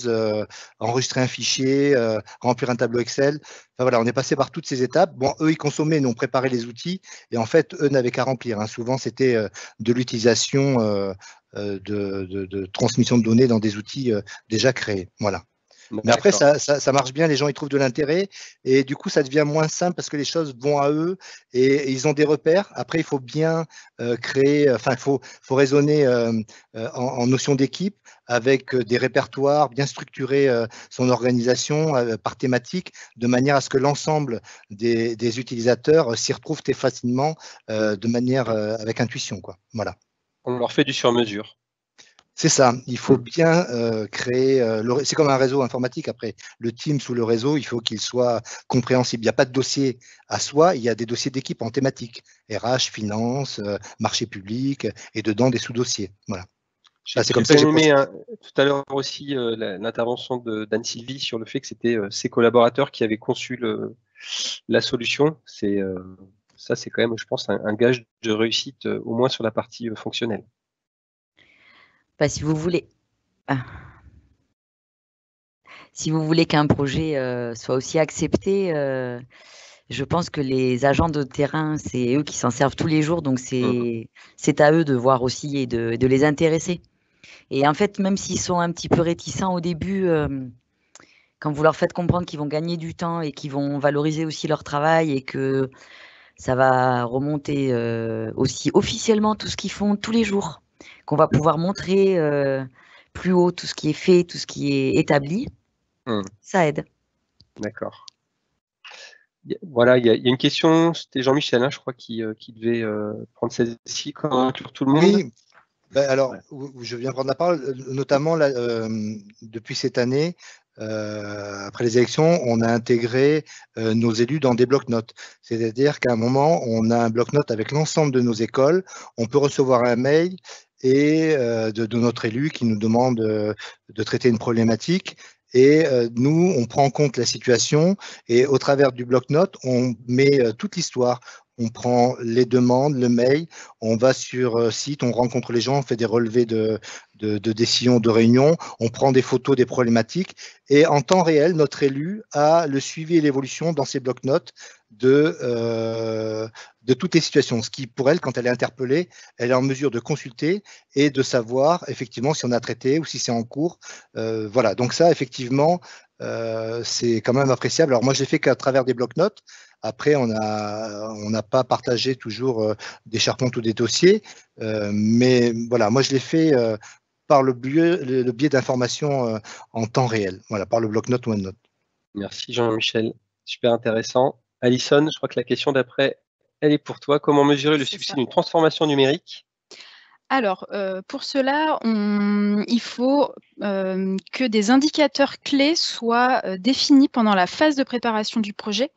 enregistrer un fichier, remplir un tableau Excel. Enfin, voilà, on est passé par toutes ces étapes. Bon, eux, ils consommaient, nous, on préparait les outils. Et en fait, eux n'avaient qu'à remplir. Hein. Souvent, c'était de l'utilisation de transmission de données dans des outils déjà créés. Voilà. Mais après, ça marche bien, les gens y trouvent de l'intérêt et du coup, ça devient moins simple parce que les choses vont à eux et ils ont des repères. Après, il faut bien créer, enfin, il faut raisonner en notion d'équipe avec des répertoires, bien structurer son organisation par thématique de manière à ce que l'ensemble des utilisateurs s'y retrouvent très facilement de manière avec intuition, quoi. Voilà. On leur fait du sur-mesure. C'est ça, il faut bien créer, c'est comme un réseau informatique après, le Teams ou le réseau, il faut qu'il soit compréhensible. Il n'y a pas de dossier à soi, il y a des dossiers d'équipe en thématique, RH, finance, marché public, et dedans des sous-dossiers. Voilà. C'est comme ça que j'ai aimé tout à l'heure aussi l'intervention d'Anne-Sylvie sur le fait que c'était ses collaborateurs qui avaient conçu la solution. Ça, c'est quand même, je pense, un gage de réussite, au moins sur la partie fonctionnelle. Si vous voulez qu'un projet soit aussi accepté, je pense que les agents de terrain, c'est eux qui s'en servent tous les jours, donc c'est à eux de voir aussi et de les intéresser. Et en fait, même s'ils sont un petit peu réticents au début, quand vous leur faites comprendre qu'ils vont gagner du temps et qu'ils vont valoriser aussi leur travail et que ça va remonter aussi officiellement tout ce qu'ils font tous les jours, qu'on va pouvoir montrer plus haut tout ce qui est fait, tout ce qui est établi, ça aide. D'accord. Voilà, il y a une question, c'était Jean-Michel, hein, je crois, qui devait prendre celle-ci, comment inclure tout le monde. Oui, alors, je viens prendre la parole, notamment là, depuis cette année, après les élections, on a intégré nos élus dans des blocs-notes. C'est-à-dire qu'à un moment, on a un bloc-notes avec l'ensemble de nos écoles, on peut recevoir un mail et de notre élu qui nous demande de traiter une problématique. Et nous, on prend en compte la situation et au travers du bloc-notes, on met toute l'histoire. On prend les demandes, le mail, on va sur site, on rencontre les gens, on fait des relevés de décisions, de réunions, on prend des photos des problématiques et en temps réel, notre élu a le suivi et l'évolution dans ses blocs-notes de toutes les situations. Ce qui, pour elle, quand elle est interpellée, elle est en mesure de consulter et de savoir effectivement si on a traité ou si c'est en cours. Voilà, donc ça, effectivement, c'est quand même appréciable. Alors moi, je l'ai fait qu'à travers des blocs-notes. Après, on n'a pas partagé toujours des charpentes ou des dossiers, mais voilà, moi je l'ai fait par le biais d'informations en temps réel, voilà, par le bloc-notes ou OneNote. Merci Jean-Michel, super intéressant. Alison, je crois que la question d'après, elle est pour toi. Comment mesurer le succès d'une transformation numérique? Alors, pour cela, il faut que des indicateurs clés soient définis pendant la phase de préparation du projet.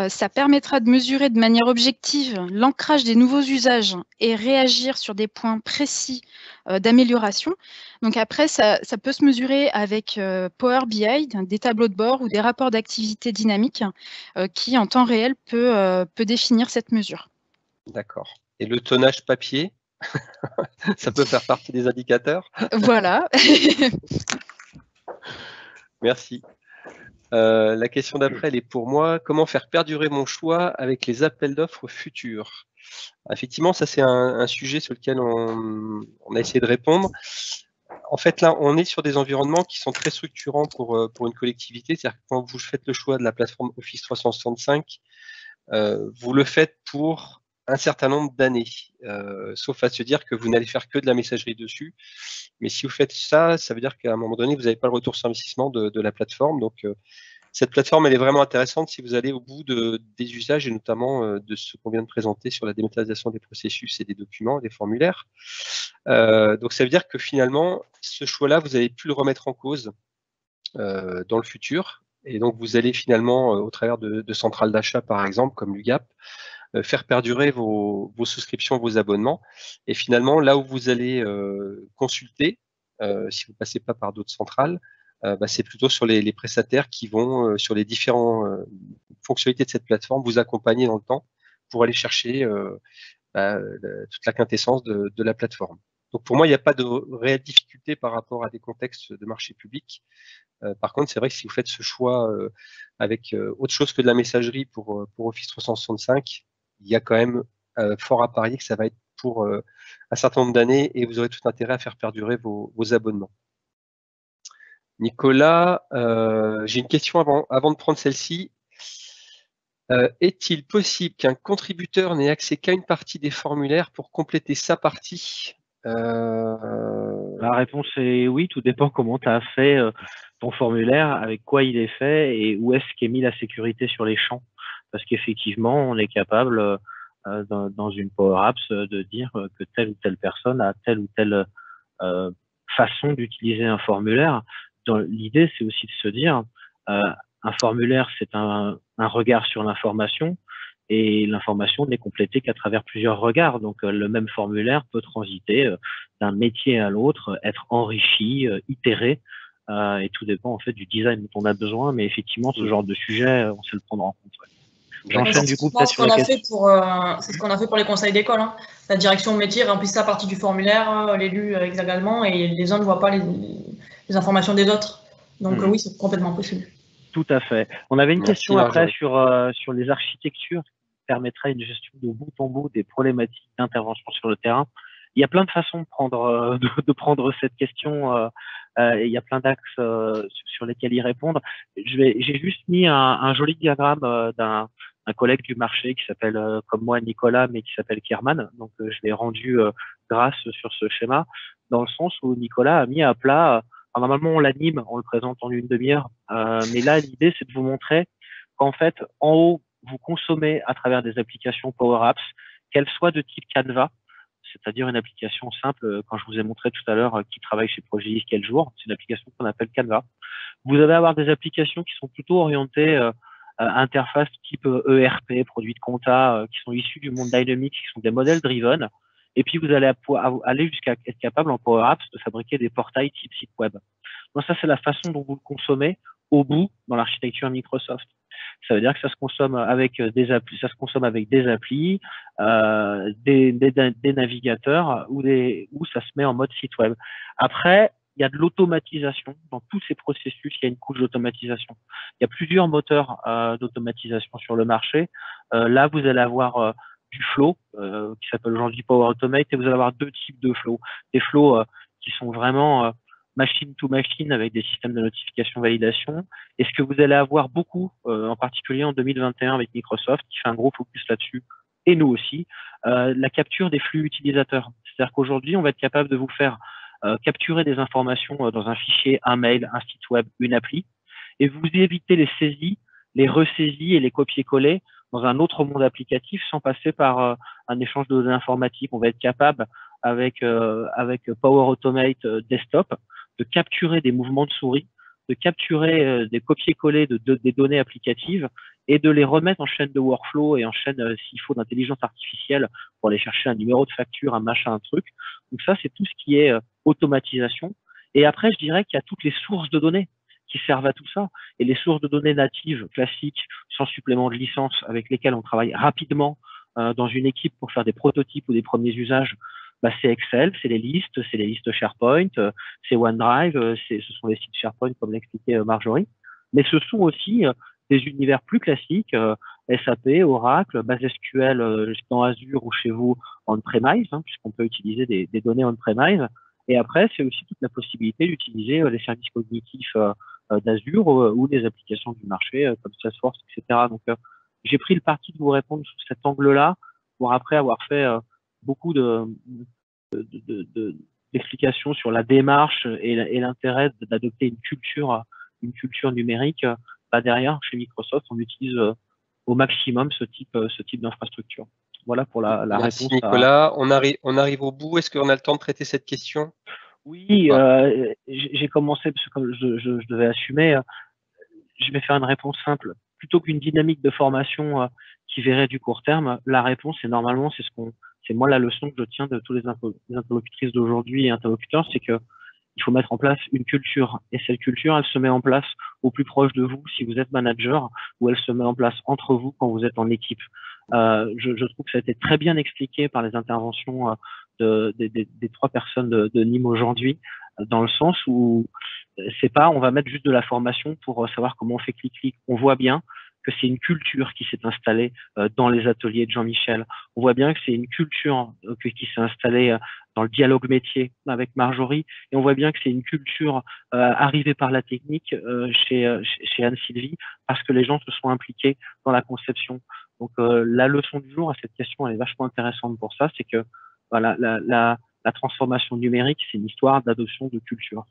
Ça permettra de mesurer de manière objective l'ancrage des nouveaux usages et réagir sur des points précis d'amélioration. Donc après, ça peut se mesurer avec Power BI, des tableaux de bord ou des rapports d'activité dynamiques qui, en temps réel, peut définir cette mesure. D'accord. Et le tonnage papier, ça peut faire partie des indicateurs? Voilà. Merci. La question d'après, elle est pour moi. Comment faire perdurer mon choix avec les appels d'offres futurs? Effectivement, ça c'est un sujet sur lequel on a essayé de répondre. En fait, là, on est sur des environnements qui sont très structurants pour une collectivité. C'est-à-dire que quand vous faites le choix de la plateforme Office 365, vous le faites pour un certain nombre d'années, sauf à se dire que vous n'allez faire que de la messagerie dessus. Mais si vous faites ça, ça veut dire qu'à un moment donné, vous n'avez pas le retour sur investissement de la plateforme. Donc, cette plateforme, elle est vraiment intéressante si vous allez au bout des usages et notamment de ce qu'on vient de présenter sur la dématérialisation des processus et des documents, des formulaires. Donc, ça veut dire que finalement, ce choix-là, vous n'allez plus le remettre en cause dans le futur. Et donc, vous allez finalement, au travers de centrales d'achat, par exemple, comme l'UGAP, faire perdurer vos souscriptions, vos abonnements. Et finalement, là où vous allez consulter, si vous ne passez pas par d'autres centrales, c'est plutôt sur les prestataires qui vont, sur les différentes fonctionnalités de cette plateforme, vous accompagner dans le temps pour aller chercher toute la quintessence de la plateforme. Donc pour moi, il n'y a pas de réelle difficulté par rapport à des contextes de marché public. Par contre, c'est vrai que si vous faites ce choix avec autre chose que de la messagerie pour Office 365, il y a quand même fort à parier que ça va être pour un certain nombre d'années et vous aurez tout intérêt à faire perdurer vos abonnements. Nicolas, j'ai une question avant de prendre celle-ci. Est-il possible qu'un contributeur n'ait accès qu'à une partie des formulaires pour compléter sa partie? La réponse est oui, tout dépend comment tu as fait ton formulaire, avec quoi il est fait et où est-ce qu'est mis la sécurité sur les champs. Parce qu'effectivement, on est capable dans une Power Apps de dire que telle ou telle personne a telle ou telle façon d'utiliser un formulaire. L'idée, c'est aussi de se dire, un formulaire, c'est un regard sur l'information et l'information n'est complétée qu'à travers plusieurs regards. Donc, le même formulaire peut transiter d'un métier à l'autre, être enrichi, itéré, et tout dépend en fait du design dont on a besoin. Mais effectivement, ce genre de sujet, on sait le prendre en compte. Ouais. J'enchaîne du coup peut-être sur la question. C'est ce qu'on a fait pour les conseils d'école. Hein. La direction métier remplit sa partie du formulaire, l'élu également, et les uns ne voient pas les informations des autres. Donc oui, c'est complètement possible. Tout à fait. On avait une question après sur les architectures qui permettraient une gestion de bout en bout des problématiques d'intervention sur le terrain. Il y a plein de façons de prendre cette question. Et il y a plein d'axes sur lesquels y répondre. J'ai juste mis un joli diagramme d'un collègue du marché qui s'appelle comme moi Nicolas, mais qui s'appelle Kierman. Donc je l'ai rendu grâce sur ce schéma, dans le sens où Nicolas a mis à plat. Alors, normalement, on l'anime, on le présente en une demi-heure, mais là, l'idée, c'est de vous montrer qu'en fait, en haut, vous consommez à travers des applications Power Apps, qu'elles soient de type Canva, c'est-à-dire une application simple, quand je vous ai montré tout à l'heure, qui travaille chez Progis quel jour, c'est une application qu'on appelle Canva. Vous allez avoir des applications qui sont plutôt orientées interface type ERP, produits de compta, qui sont issus du monde Dynamics, qui sont des modèles driven. Et puis, vous allez aller jusqu'à être capable en Power Apps de fabriquer des portails type site web. Donc, ça, c'est la façon dont vous le consommez au bout dans l'architecture Microsoft. Ça veut dire que ça se consomme avec des applis, des navigateurs ou ça se met en mode site web. Après, il y a de l'automatisation. Dans tous ces processus, il y a une couche d'automatisation. Il y a plusieurs moteurs d'automatisation sur le marché. Là, vous allez avoir du flow qui s'appelle aujourd'hui Power Automate et vous allez avoir deux types de flows. Des flows qui sont vraiment machine to machine avec des systèmes de notification validation. Et ce que vous allez avoir beaucoup, en particulier en 2021 avec Microsoft, qui fait un gros focus là-dessus, et nous aussi, la capture des flux utilisateurs. C'est-à-dire qu'aujourd'hui, on va être capable de vous faire capturer des informations dans un fichier, un mail, un site web, une appli, et vous évitez les saisies, les ressaisies et les copier-coller dans un autre monde applicatif sans passer par un échange de données informatiques. On va être capable avec Power Automate Desktop, de capturer des mouvements de souris, de capturer des copier-coller des données applicatives et de les remettre en chaîne de workflow et en chaîne, s'il faut, d'intelligence artificielle pour aller chercher un numéro de facture, un machin, un truc. Donc ça, c'est tout ce qui est automatisation. Et après, je dirais qu'il y a toutes les sources de données qui servent à tout ça. Et les sources de données natives, classiques, sans supplément de licence, avec lesquelles on travaille rapidement dans une équipe pour faire des prototypes ou des premiers usages, bah, c'est Excel, c'est les listes SharePoint, c'est OneDrive, ce sont les sites SharePoint comme l'expliquait Marjorie. Mais ce sont aussi des univers plus classiques, SAP, Oracle, base SQL dans Azure ou chez vous on-premise, puisqu'on peut utiliser des données on-premise. Et après, c'est aussi toute la possibilité d'utiliser les services cognitifs d'Azure ou des applications du marché comme Salesforce, etc. Donc, j'ai pris le parti de vous répondre sous cet angle-là pour après avoir fait beaucoup d'explications sur la démarche et l'intérêt d'adopter une culture numérique. Bah, derrière, chez Microsoft, on utilise au maximum ce type d'infrastructure. Voilà pour la Merci réponse. Nicolas. On arrive au bout. Est-ce qu'on a le temps de traiter cette question? Oui, j'ai commencé parce que comme je devais assumer, je vais faire une réponse simple. Plutôt qu'une dynamique de formation qui verrait du court terme, la réponse, c'est normalement, c'est moi la leçon que je tiens de tous les interlocutrices d'aujourd'hui et interlocuteurs, c'est que il faut mettre en place une culture. Et cette culture, elle se met en place au plus proche de vous si vous êtes manager, ou elle se met en place entre vous quand vous êtes en équipe. Je trouve que ça a été très bien expliqué par les interventions des trois personnes de Nîmes aujourd'hui, dans le sens où c'est pas on va mettre juste de la formation pour savoir comment on fait clic-clic. On voit bien que c'est une culture qui s'est installée dans les ateliers de Jean-Michel. On voit bien que c'est une culture qui s'est installée dans le dialogue métier avec Marjorie, et on voit bien que c'est une culture arrivée par la technique chez Anne-Sylvie, parce que les gens se sont impliqués dans la conception. Donc la leçon du jour à cette question, elle est vachement intéressante pour ça, c'est que voilà, la transformation numérique, c'est une histoire d'adoption de culture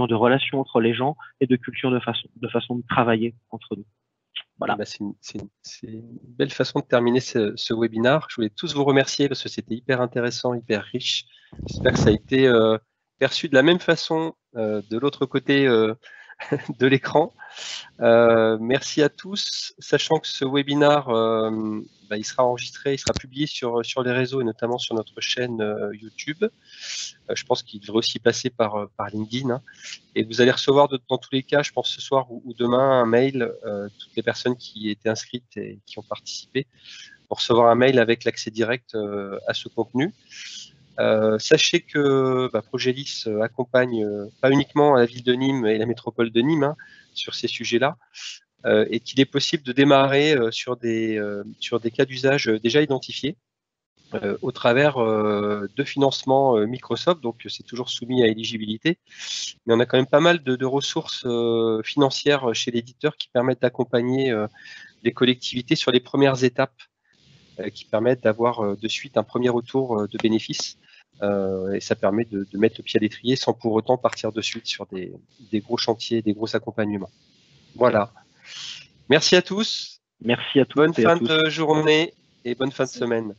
de relation entre les gens et de culture de façon de travailler entre nous. Voilà. Bah, c'est une belle façon de terminer ce webinaire. Je voulais tous vous remercier parce que c'était hyper intéressant, hyper riche. J'espère que ça a été perçu de la même façon de l'autre côté de l'écran. Merci à tous, sachant que ce webinaire, il sera enregistré, il sera publié sur les réseaux et notamment sur notre chaîne YouTube. Je pense qu'il devrait aussi passer par LinkedIn. Hein. Et vous allez recevoir dans tous les cas, je pense ce soir ou demain, un mail, toutes les personnes qui étaient inscrites et qui ont participé, pour recevoir un mail avec l'accès direct à ce contenu. Sachez que Progelis accompagne pas uniquement la ville de Nîmes et la métropole de Nîmes sur ces sujets-là, et qu'il est possible de démarrer sur des cas d'usage déjà identifiés au travers de financements Microsoft, donc c'est toujours soumis à éligibilité, mais on a quand même pas mal de ressources financières chez l'éditeur qui permettent d'accompagner les collectivités sur les premières étapes qui permettent d'avoir de suite un premier retour de bénéfices. Et ça permet de mettre le pied à l'étrier sans pour autant partir de suite sur des gros chantiers, des gros accompagnements. Voilà. Merci à tous. Merci à tous. Bonne fin de journée et bonne fin de semaine.